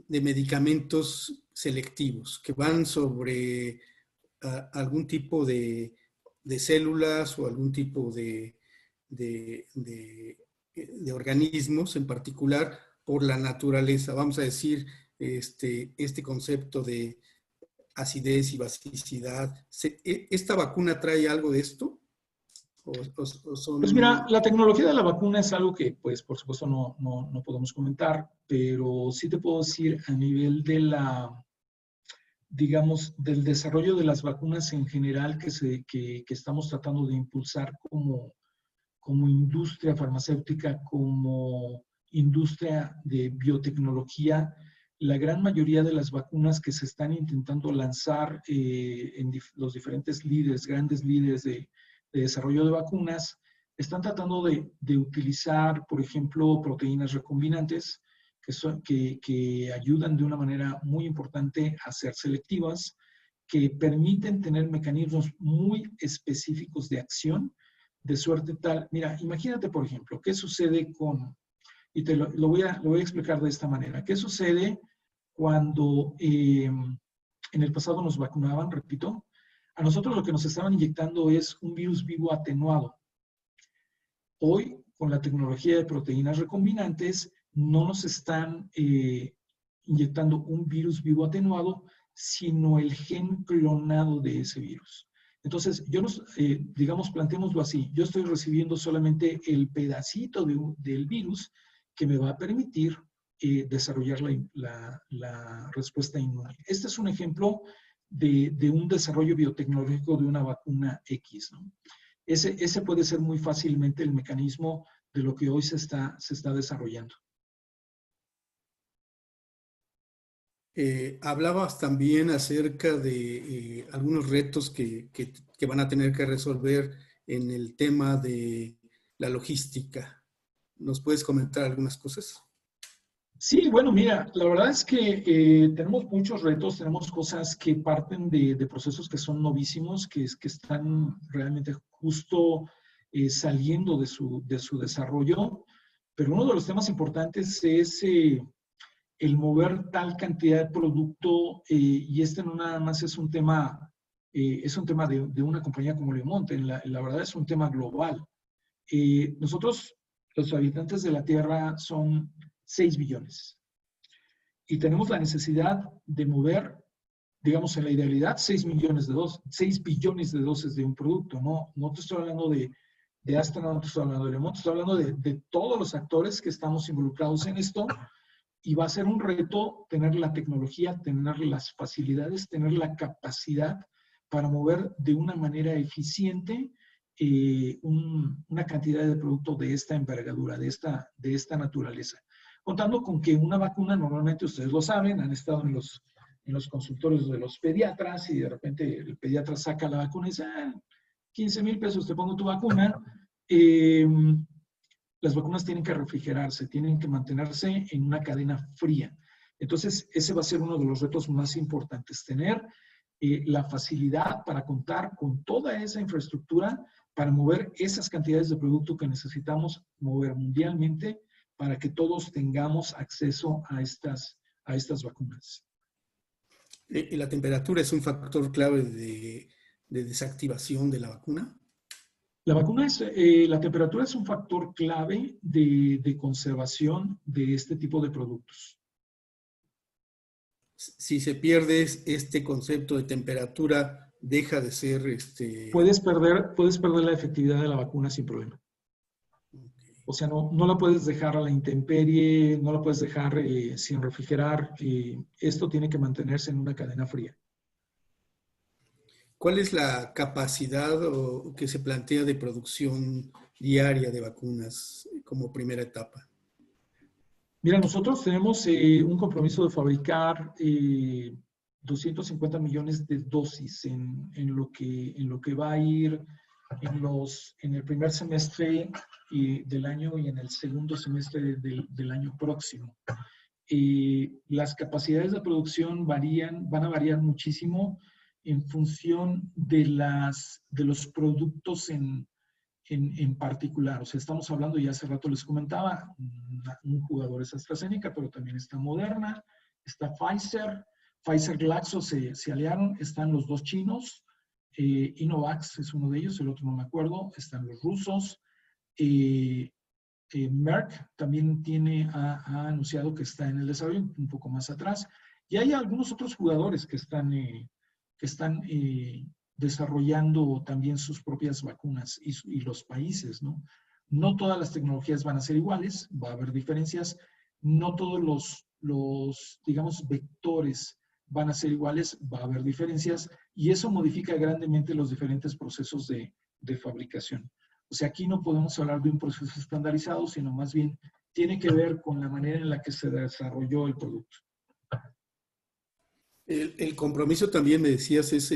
medicamentos selectivos que van sobre algún tipo de células o algún tipo de organismos en particular por la naturaleza. Vamos a decir, este concepto de acidez y basicidad. ¿Esta vacuna trae algo de esto? Pues mira, la tecnología de la vacuna es algo que, pues, por supuesto no podemos comentar, pero sí te puedo decir a nivel de digamos, del desarrollo de las vacunas en general que estamos tratando de impulsar como industria farmacéutica, como industria de biotecnología. La gran mayoría de las vacunas que se están intentando lanzar en los diferentes grandes líderes de desarrollo de vacunas, están tratando de utilizar, por ejemplo, proteínas recombinantes que ayudan de una manera muy importante a ser selectivas, que permiten tener mecanismos muy específicos de acción, de suerte tal. Mira, imagínate, por ejemplo, qué sucede y te lo voy a explicar de esta manera. ¿Qué sucede cuando en el pasado nos vacunaban, repito? A nosotros lo que nos estaban inyectando es un virus vivo atenuado. Hoy, con la tecnología de proteínas recombinantes, no nos están inyectando un virus vivo atenuado, sino el gen clonado de ese virus. Entonces, digamos, planteémoslo así, yo estoy recibiendo solamente el pedacito del virus que me va a permitir desarrollar la respuesta inmune. Este es un ejemplo de un desarrollo biotecnológico de una vacuna X, ¿no? Ese puede ser muy fácilmente el mecanismo de lo que hoy se está desarrollando. Hablabas también acerca de algunos retos que van a tener que resolver en el tema de la logística. ¿Nos puedes comentar algunas cosas? Sí, bueno, mira, la verdad es que tenemos muchos retos, tenemos cosas que parten de procesos que son novísimos, que están realmente justo saliendo de su desarrollo, pero uno de los temas importantes es el mover tal cantidad de producto, y este no nada más es un tema de una compañía como Le Monde, la verdad es un tema global. Nosotros, los habitantes de la Tierra, son 6 billones. Y tenemos la necesidad de mover, digamos, en la idealidad, 6 billones de dosis de un producto. No te estoy hablando de Astra, no te estoy hablando de Le Monde, te estoy hablando de todos los actores que estamos involucrados en esto, y va a ser un reto tener la tecnología, tener las facilidades, tener la capacidad para mover de una manera eficiente una cantidad de producto de esta envergadura, de esta naturaleza. Contando con que una vacuna, normalmente ustedes lo saben, han estado en los consultorios de los pediatras y de repente el pediatra saca la vacuna y dice, 15,000 pesos te pongo tu vacuna. Las vacunas tienen que refrigerarse, tienen que mantenerse en una cadena fría. Entonces, ese va a ser uno de los retos más importantes, tener la facilidad para contar con toda esa infraestructura para mover esas cantidades de producto que necesitamos mover mundialmente para que todos tengamos acceso a estas vacunas. ¿Y la temperatura es un factor clave de desactivación de la vacuna? La temperatura es un factor clave de conservación de este tipo de productos. Si se pierde este concepto de temperatura, deja de ser... Puedes perder la efectividad de la vacuna sin problema. Okay. O sea, no la puedes dejar a la intemperie, no la puedes dejar sin refrigerar. Esto tiene que mantenerse en una cadena fría. ¿Cuál es la capacidad que se plantea de producción diaria de vacunas como primera etapa? Mira, nosotros tenemos un compromiso de fabricar 250 millones de dosis en lo que va a ir en el primer semestre del año y en el segundo semestre del año próximo. Las capacidades de producción van a variar muchísimo en función de los productos en particular. O sea, estamos hablando, ya hace rato les comentaba, un jugador es AstraZeneca, pero también está Moderna, está Pfizer, Glaxo se aliaron, están los dos chinos, Innovax es uno de ellos, el otro no me acuerdo, están los rusos, Merck también ha anunciado que está en el desarrollo, un poco más atrás, y hay algunos otros jugadores que están desarrollando también sus propias vacunas y los países, ¿no? No todas las tecnologías van a ser iguales, va a haber diferencias, no todos los digamos, vectores van a ser iguales, va a haber diferencias, y eso modifica grandemente los diferentes procesos de fabricación. O sea, aquí no podemos hablar de un proceso estandarizado, sino más bien tiene que ver con la manera en la que se desarrolló el producto. El compromiso también, me decías, es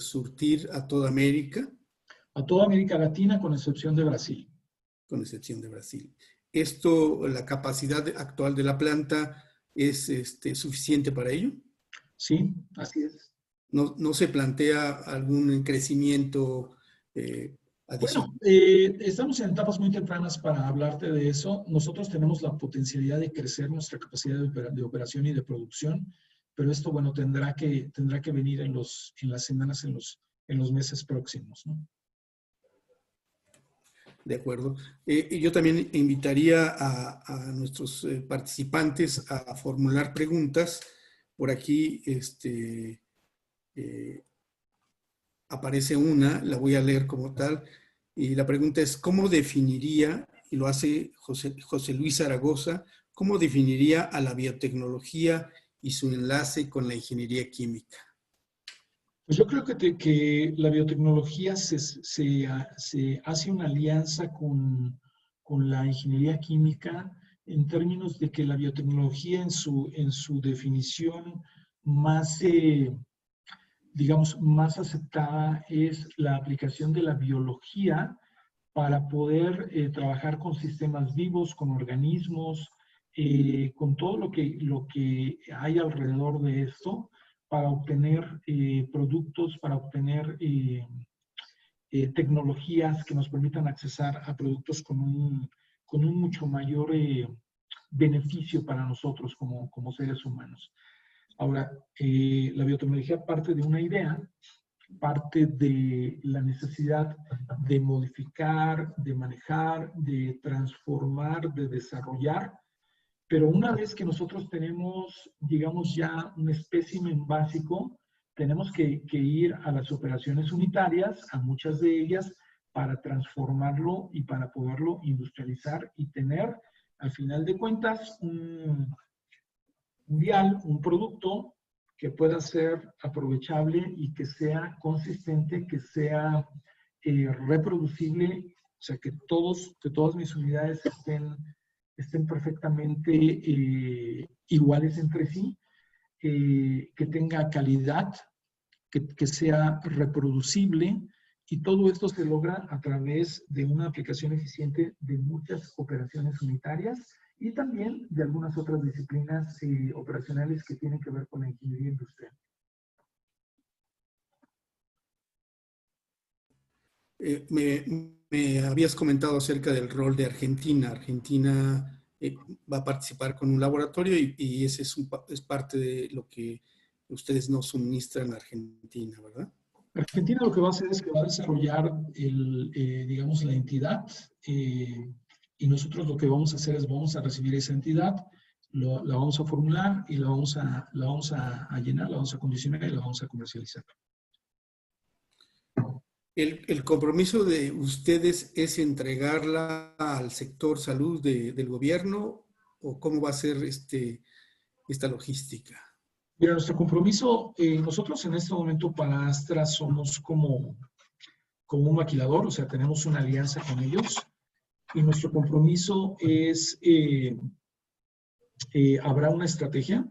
surtir a toda América. A toda América Latina, con excepción de Brasil. Con excepción de Brasil. ¿Esto, la capacidad actual de la planta, es suficiente para ello? Sí, así es. ¿No se plantea algún crecimiento adicional? Bueno, estamos en etapas muy tempranas para hablarte de eso. Nosotros tenemos la potencialidad de crecer nuestra capacidad de operación y de producción, pero esto, bueno, tendrá que venir en las semanas, en los meses próximos, ¿no? De acuerdo. Yo también invitaría a nuestros participantes a formular preguntas. Por aquí aparece una, la voy a leer como tal, y la pregunta es, ¿cómo definiría, y lo hace José Luis Zaragoza, cómo definiría a la biotecnología y su enlace con la ingeniería química? Pues yo creo que la biotecnología se hace una alianza con la ingeniería química en términos de que la biotecnología en su definición más, digamos, más aceptada es la aplicación de la biología para poder trabajar con sistemas vivos, con organismos, con todo lo que hay alrededor de esto, para obtener productos, para obtener tecnologías que nos permitan accesar a productos con un mucho mayor beneficio para nosotros como seres humanos. Ahora, la biotecnología parte de una idea, parte de la necesidad de modificar, de manejar, de transformar, de desarrollar. Pero una vez que nosotros tenemos, digamos, ya un espécimen básico, tenemos que ir a las operaciones unitarias, a muchas de ellas, para transformarlo y para poderlo industrializar y tener, al final de cuentas, mundial, un producto que pueda ser aprovechable y que sea consistente, que sea reproducible, o sea, que todas mis unidades estén perfectamente iguales entre sí, que tenga calidad, que sea reproducible, y todo esto se logra a través de una aplicación eficiente de muchas operaciones unitarias y también de algunas otras disciplinas operacionales que tienen que ver con la ingeniería industrial. Me habías comentado acerca del rol de Argentina. Argentina va a participar con un laboratorio y ese es parte de lo que ustedes nos suministran a Argentina, ¿verdad? Argentina lo que va a hacer es que va a desarrollar, digamos, la entidad, y nosotros lo que vamos a hacer es vamos a recibir esa entidad, la vamos a formular y la vamos a llenar, la vamos a condicionar y la vamos a comercializar. ¿El compromiso de ustedes es entregarla al sector salud del gobierno o cómo va a ser esta logística? Mira, nuestro compromiso, nosotros en este momento para Astra somos como un maquilador, o sea, tenemos una alianza con ellos y nuestro compromiso es, habrá una estrategia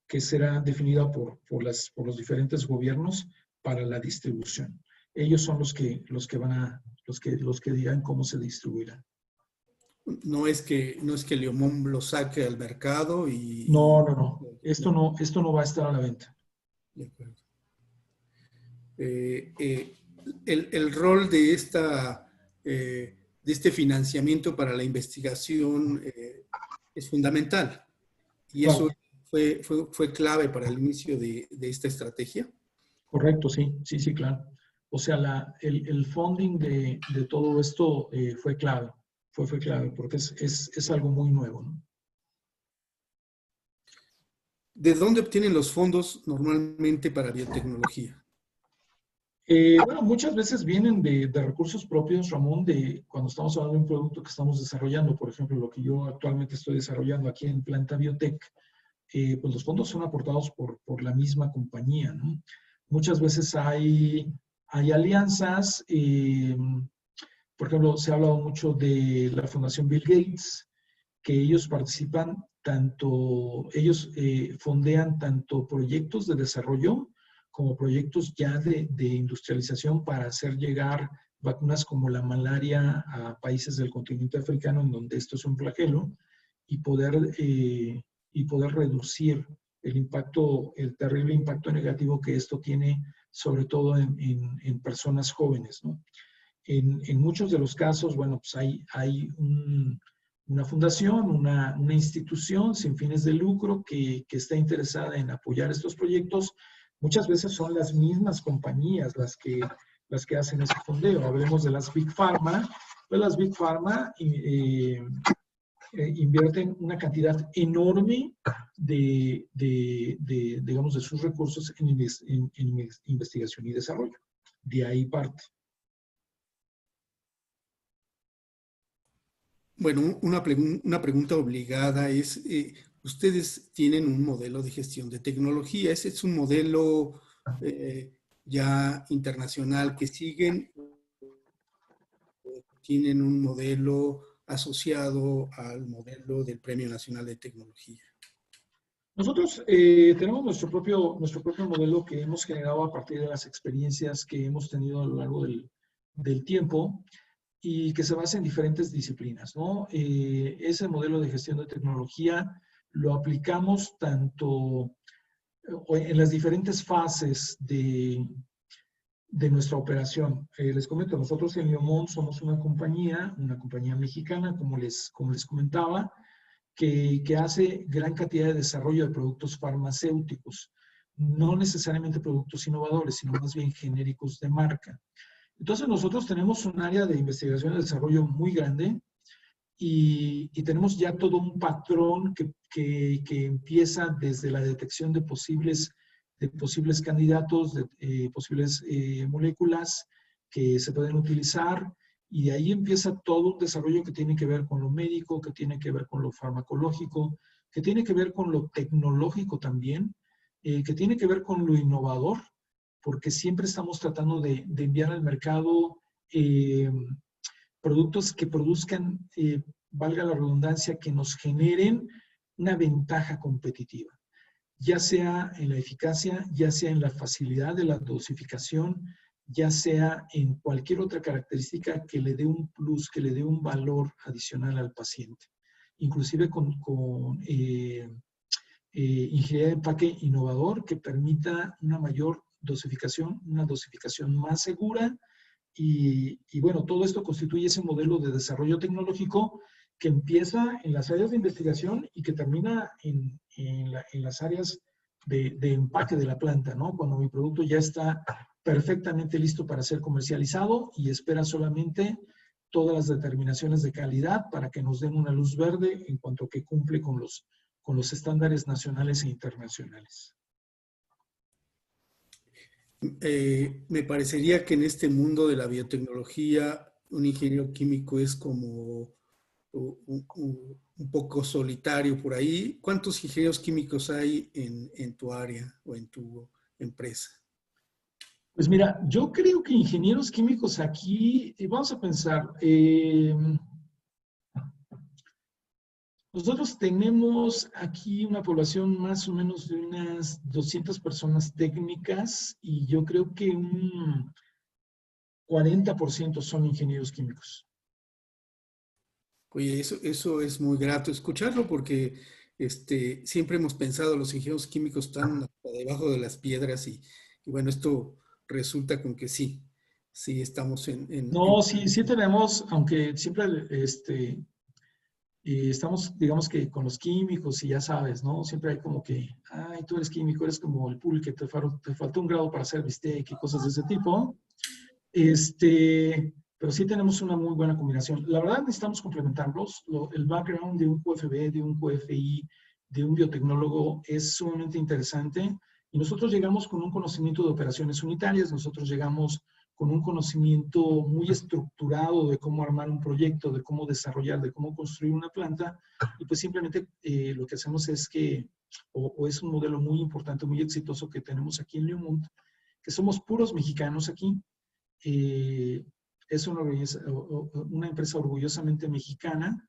que será definida por los diferentes gobiernos para la distribución. Ellos son los que digan cómo se distribuirá. No es que Leomón lo saque al mercado y... No. Esto no va a estar a la venta. De acuerdo. El rol de este financiamiento para la investigación es fundamental. Y Claro. eso fue clave para el inicio de esta estrategia. Correcto, sí, claro. O sea, el funding de todo esto fue clave, fue clave, porque es algo muy nuevo, ¿no? ¿De dónde obtienen los fondos normalmente para biotecnología? Bueno, muchas veces vienen de recursos propios, Ramón, de cuando estamos hablando de un producto que estamos desarrollando, por ejemplo, lo que yo actualmente estoy desarrollando aquí en Planta Biotech, pues los fondos son aportados por la misma compañía, ¿no? Muchas veces hay alianzas, por ejemplo, se ha hablado mucho de la Fundación Bill Gates, que ellos participan ellos fondean tanto proyectos de desarrollo como proyectos ya de industrialización para hacer llegar vacunas como la malaria a países del continente africano, en donde esto es un flagelo, y poder reducir el terrible impacto negativo que esto tiene, sobre todo en personas jóvenes, ¿no? En muchos de los casos, bueno, pues hay una fundación, una institución sin fines de lucro que está interesada en apoyar estos proyectos. Muchas veces son las mismas compañías las que hacen ese fondeo. Hablemos de las Big Pharma. Pues las Big Pharma invierten una cantidad enorme digamos, de sus recursos en investigación y desarrollo. De ahí parte. Bueno, una pregunta obligada es, ustedes tienen un modelo de gestión de tecnología, ¿ese es un modelo ya internacional que siguen? ¿Tienen un modelo asociado al modelo del Premio Nacional de Tecnología? Nosotros tenemos nuestro propio modelo que hemos generado a partir de las experiencias que hemos tenido a lo largo del tiempo y que se basa en diferentes disciplinas, ¿no? Ese modelo de gestión de tecnología lo aplicamos tanto en las diferentes fases de nuestra operación. Les comento, nosotros en Leomón somos una compañía mexicana, como les comentaba, que hace gran cantidad de desarrollo de productos farmacéuticos, no necesariamente productos innovadores, sino más bien genéricos de marca. Entonces nosotros tenemos un área de investigación y desarrollo muy grande y tenemos ya todo un patrón que empieza desde la detección de posibles candidatos, de posibles moléculas que se pueden utilizar, y de ahí empieza todo un desarrollo que tiene que ver con lo médico, que tiene que ver con lo farmacológico, que tiene que ver con lo tecnológico también, que tiene que ver con lo innovador, porque siempre estamos tratando de enviar al mercado productos que produzcan, valga la redundancia, que nos generen una ventaja competitiva, ya sea en la eficacia, ya sea en la facilidad de la dosificación, ya sea en cualquier otra característica que le dé un plus, que le dé un valor adicional al paciente. Inclusive con ingeniería de empaque innovador que permita una mayor dosificación, una dosificación más segura y bueno, todo esto constituye ese modelo de desarrollo tecnológico que empieza en las áreas de investigación y que termina en las áreas de empaque de la planta, ¿no? Cuando mi producto ya está perfectamente listo para ser comercializado y espera solamente todas las determinaciones de calidad para que nos den una luz verde en cuanto que cumple con los estándares nacionales e internacionales. Me parecería que en este mundo de la biotecnología, un ingeniero químico es como un poco solitario por ahí. ¿Cuántos ingenieros químicos hay en tu área o en tu empresa? Pues mira, yo creo que ingenieros químicos aquí, vamos a pensar, nosotros tenemos aquí una población más o menos de unas 200 personas técnicas y yo creo que un 40% son ingenieros químicos. Oye, eso es muy grato escucharlo porque siempre hemos pensado los ingenieros químicos están hasta debajo de las piedras y bueno, esto resulta con que sí, sí estamos No, sí tenemos, aunque siempre estamos, digamos que con los químicos y ya sabes, ¿no? Siempre hay como que, ay, tú eres químico, eres como el pool que te faltó un grado para hacer bistec y cosas de ese tipo. Pero sí tenemos una muy buena combinación. La verdad necesitamos complementarlos. El background de un QFB, de un QFI, de un biotecnólogo es sumamente interesante. Y nosotros llegamos con un conocimiento de operaciones unitarias, nosotros llegamos con un conocimiento muy estructurado de cómo armar un proyecto, de cómo desarrollar, de cómo construir una planta. Y pues simplemente lo que hacemos es que, o es un modelo muy importante, muy exitoso que tenemos aquí en Leomont, que somos puros mexicanos aquí. Es una empresa orgullosamente mexicana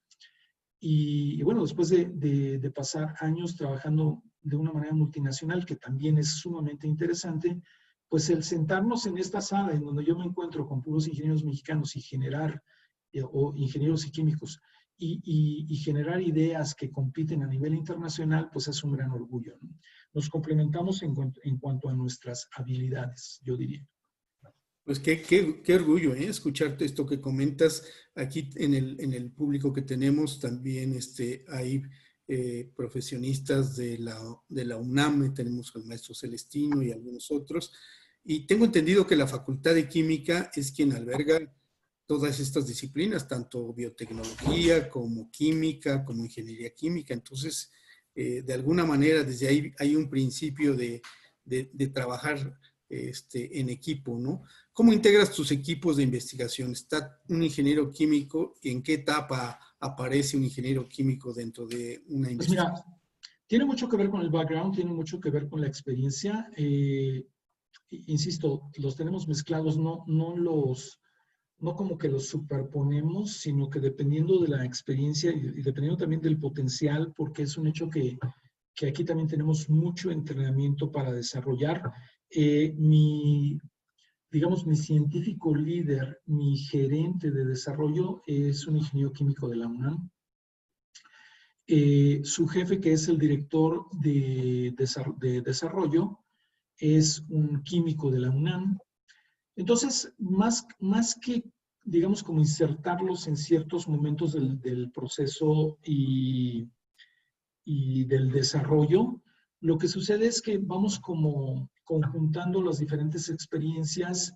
y bueno, después de pasar años trabajando de una manera multinacional, que también es sumamente interesante, pues el sentarnos en esta sala en donde yo me encuentro con puros ingenieros mexicanos y generar, o ingenieros y químicos, y generar ideas que compiten a nivel internacional, pues es un gran orgullo, ¿no? Nos complementamos en cuanto a nuestras habilidades, yo diría. Pues qué orgullo, ¿eh? Escucharte esto que comentas. Aquí en el público que tenemos también hay profesionistas de la UNAM, tenemos al maestro Celestino y algunos otros. Y tengo entendido que la Facultad de Química es quien alberga todas estas disciplinas, tanto biotecnología como química, como ingeniería química. Entonces, de alguna manera, desde ahí hay un principio de trabajar en equipo, ¿no? ¿Cómo integras tus equipos de investigación? ¿Está un ingeniero químico? ¿En qué etapa aparece un ingeniero químico dentro de una Pues mira, investigación? tiene mucho que ver con el background, tiene mucho que ver con la experiencia. Insisto, los tenemos mezclados, no como que los superponemos, sino que dependiendo de la experiencia y dependiendo también del potencial, porque es un hecho que aquí también tenemos mucho entrenamiento para desarrollar. Digamos, mi científico líder, mi gerente de desarrollo es un ingeniero químico de la UNAM. Su jefe, que es el director de desarrollo, es un químico de la UNAM. Entonces, más que, digamos, como insertarlos en ciertos momentos del proceso y del desarrollo, lo que sucede es que vamos como conjuntando las diferentes experiencias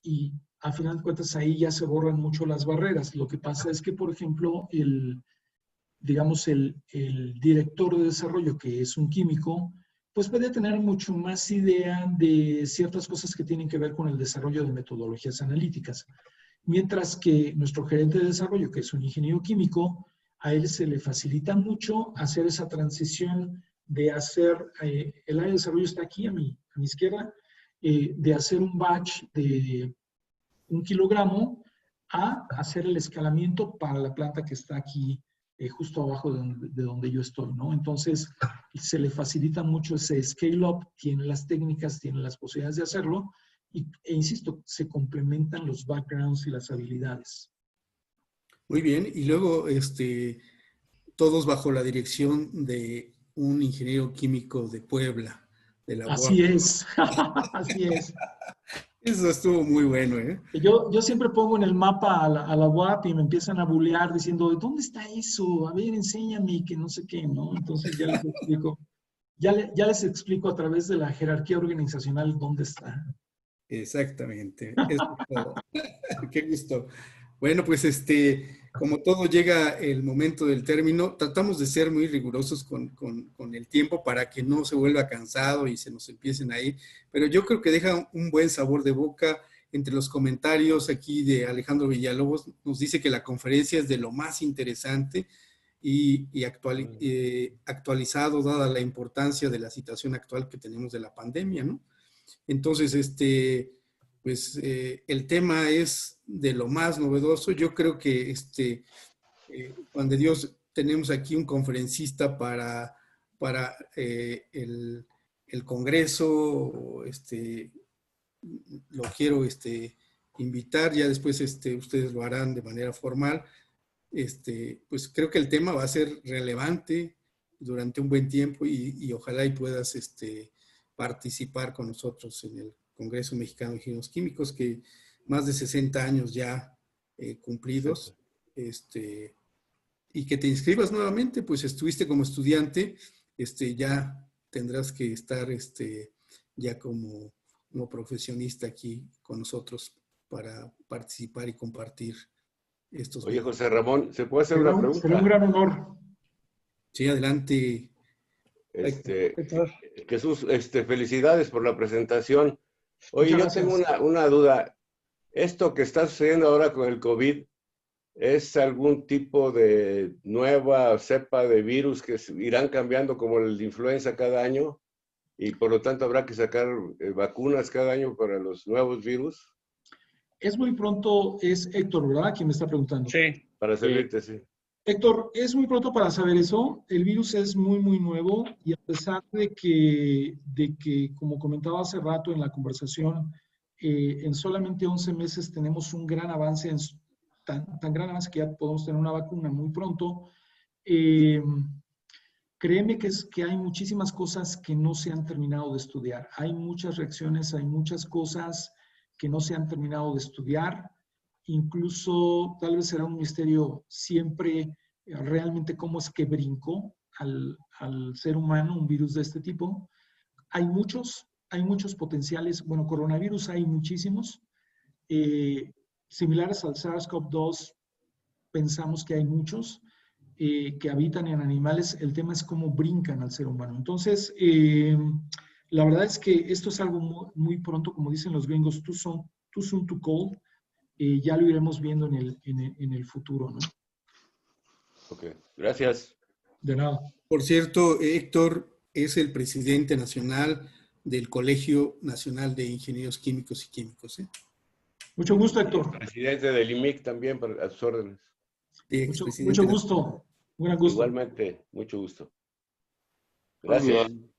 y a final de cuentas ahí ya se borran mucho las barreras. Lo que pasa es que, por ejemplo, digamos, el director de desarrollo, que es un químico, pues puede tener mucho más idea de ciertas cosas que tienen que ver con el desarrollo de metodologías analíticas. Mientras que nuestro gerente de desarrollo, que es un ingeniero químico, a él se le facilita mucho hacer esa transición de hacer, el área de desarrollo está aquí a mi izquierda, de hacer un batch de 1 kilogramo a hacer el escalamiento para la planta que está aquí justo abajo de donde yo estoy, ¿no? Entonces, se le facilita mucho ese scale-up, tiene las técnicas, tiene las posibilidades de hacerlo, e insisto, se complementan los backgrounds y las habilidades. Muy bien, y luego todos bajo la dirección de un ingeniero químico de Puebla, de la UAP. Así es, así es. Eso estuvo muy bueno, ¿eh? Yo siempre pongo en el mapa a la UAP y me empiezan a bulear diciendo, ¿dónde está eso? A ver, enséñame, que no sé qué, ¿no? Entonces ya les explico. Ya les explico a través de la jerarquía organizacional dónde está. Exactamente. Eso es todo. Qué gusto. Bueno, pues como todo llega el momento del término, tratamos de ser muy rigurosos con el tiempo para que no se vuelva cansado y se nos empiecen a ir, pero yo creo que deja un buen sabor de boca. Entre los comentarios aquí de Alejandro Villalobos, nos dice que la conferencia es de lo más interesante y actualizado, dada la importancia de la situación actual que tenemos de la pandemia, ¿no? Entonces, pues el tema es de lo más novedoso. Yo creo que Juan de Dios, tenemos aquí un conferencista para el Congreso. Lo quiero invitar, ya después ustedes lo harán de manera formal. Pues creo que el tema va a ser relevante durante un buen tiempo y ojalá y puedas participar con nosotros en el Congreso Mexicano de Ingenieros Químicos, que más de 60 años ya cumplidos, y que te inscribas nuevamente, pues estuviste como estudiante, ya tendrás que estar ya como profesionista aquí con nosotros para participar y compartir estos Oye, beneficios. José Ramón, ¿se puede hacer Será una un pregunta? gran honor. Sí, adelante. Héctor. Jesús, felicidades por la presentación. Oye, Muchas yo tengo gracias. una duda. ¿Esto que está sucediendo ahora con el COVID es algún tipo de nueva cepa de virus que irán cambiando como el de influenza cada año? Y por lo tanto habrá que sacar vacunas cada año para los nuevos virus. Es muy pronto, es Héctor, ¿verdad? Quien me está preguntando. Sí. Para servirte, sí. Héctor, es muy pronto para saber eso. El virus es muy, muy nuevo y a pesar de que como comentaba hace rato en la conversación, en solamente 11 meses tenemos un gran avance, tan gran avance que ya podemos tener una vacuna muy pronto. Créeme que hay muchísimas cosas que no se han terminado de estudiar. Hay muchas reacciones, hay muchas cosas que no se han terminado de estudiar. Incluso tal vez será un misterio siempre realmente cómo es que brincó al ser humano un virus de este tipo. Hay muchos potenciales. Bueno, coronavirus hay muchísimos. Similares al SARS-CoV-2, pensamos que hay muchos que habitan en animales. El tema es cómo brincan al ser humano. Entonces, la verdad es que esto es algo muy, muy pronto, como dicen los gringos, too soon to call. Ya lo iremos viendo en el futuro, ¿no? Ok, gracias. De nada. Por cierto, Héctor es el presidente nacional del Colegio Nacional de Ingenieros Químicos y Químicos. Mucho gusto, Héctor. Presidente del IMIC también, a sus órdenes. Sí, Mucho expresidente nacional. gusto. Un gran gusto. Igualmente, mucho gusto. Muy Gracias. bien.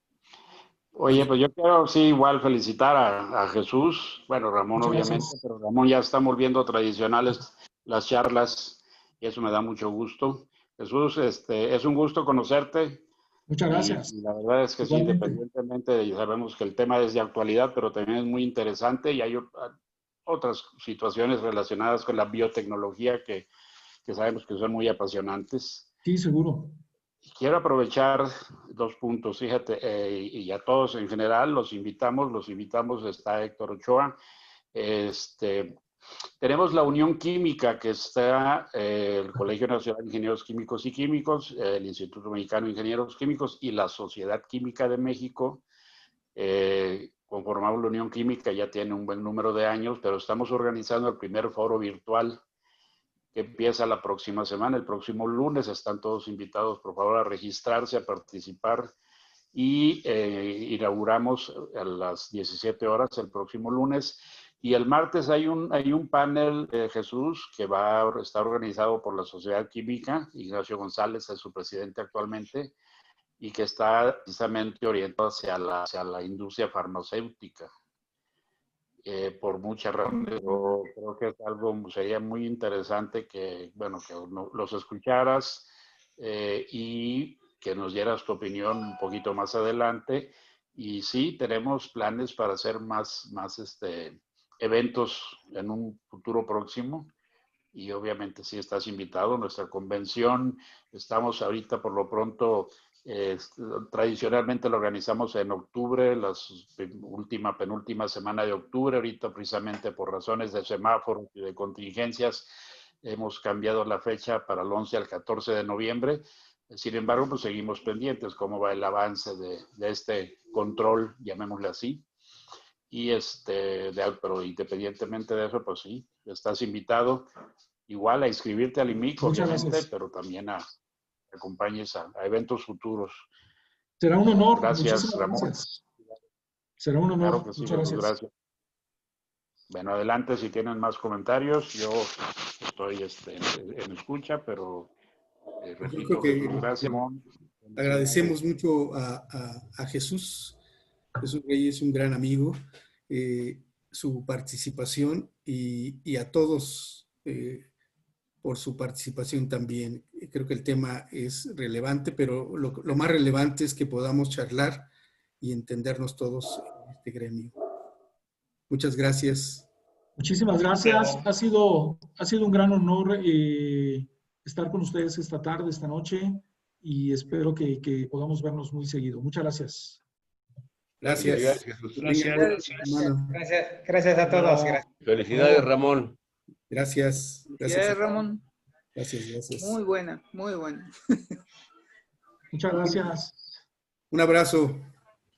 Oye, pues yo quiero sí igual felicitar a Jesús, bueno, Ramón Muchas obviamente, gracias. pero Ramón ya está volviendo tradicionales las charlas y eso me da mucho gusto. Jesús, es un gusto conocerte Muchas y gracias. la verdad es que sí, Igualmente. independientemente, sabemos que el tema es de actualidad, pero también es muy interesante y hay otras situaciones relacionadas con la biotecnología que sabemos que son muy apasionantes. Sí, seguro. Quiero aprovechar 2 puntos, fíjate, y a todos en general los invitamos, está Héctor Ochoa. Tenemos la Unión Química, que está el Colegio Nacional de Ingenieros Químicos y Químicos, el Instituto Mexicano de Ingenieros Químicos y la Sociedad Química de México. Conformamos la Unión Química, ya tiene un buen número de años, pero estamos organizando el primer foro virtual que empieza la próxima semana, el próximo lunes. Están todos invitados, por favor, a registrarse, a participar. Y inauguramos a las 17 horas el próximo lunes. Y el martes hay un panel, Jesús, que está organizado por la Sociedad Química. Ignacio González es su presidente actualmente, y que está precisamente orientado hacia la industria farmacéutica. Por muchas razones. Yo creo que es algo, sería muy interesante que los escucharas y que nos dieras tu opinión un poquito más adelante. Y sí, tenemos planes para hacer más eventos en un futuro próximo. Y obviamente sí estás invitado a nuestra convención. Estamos ahorita por lo pronto, tradicionalmente lo organizamos en octubre, penúltima semana de octubre. Ahorita precisamente por razones de semáforos y de contingencias hemos cambiado la fecha para el 11 al 14 de noviembre. Sin embargo, pues seguimos pendientes cómo va el avance de este control, llamémosle así. Y pero independientemente de eso, pues sí, estás invitado igual a inscribirte al IMIC, Muchas obviamente, gracias. pero también a acompañes a eventos futuros. Será un honor. Gracias, Muchísimas Ramón. Gracias. Será un honor. Claro que sí, Muchas Jesús, gracias. Bueno, adelante si tienen más comentarios. Yo estoy en escucha, pero Yo repito, creo que Jesús, gracias, Ramón. agradecemos mucho a Jesús. Jesús Reyes es un gran amigo, su participación y a todos por su participación también. Creo que el tema es relevante, pero lo más relevante es que podamos charlar y entendernos todos en este gremio. Muchas gracias. Muchísimas gracias. Ha sido un gran honor estar con ustedes esta tarde, esta noche, y espero que podamos vernos muy seguido. Muchas gracias. Gracias. Felicidades, Jesús. Gracias a todos. Gracias. Felicidades, Ramón. Gracias. Gracias, Ramón. Gracias. Muy buena, muy buena. Muchas gracias. Un abrazo.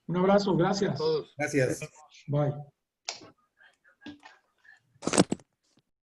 Un abrazo, gracias. Gracias. Bye.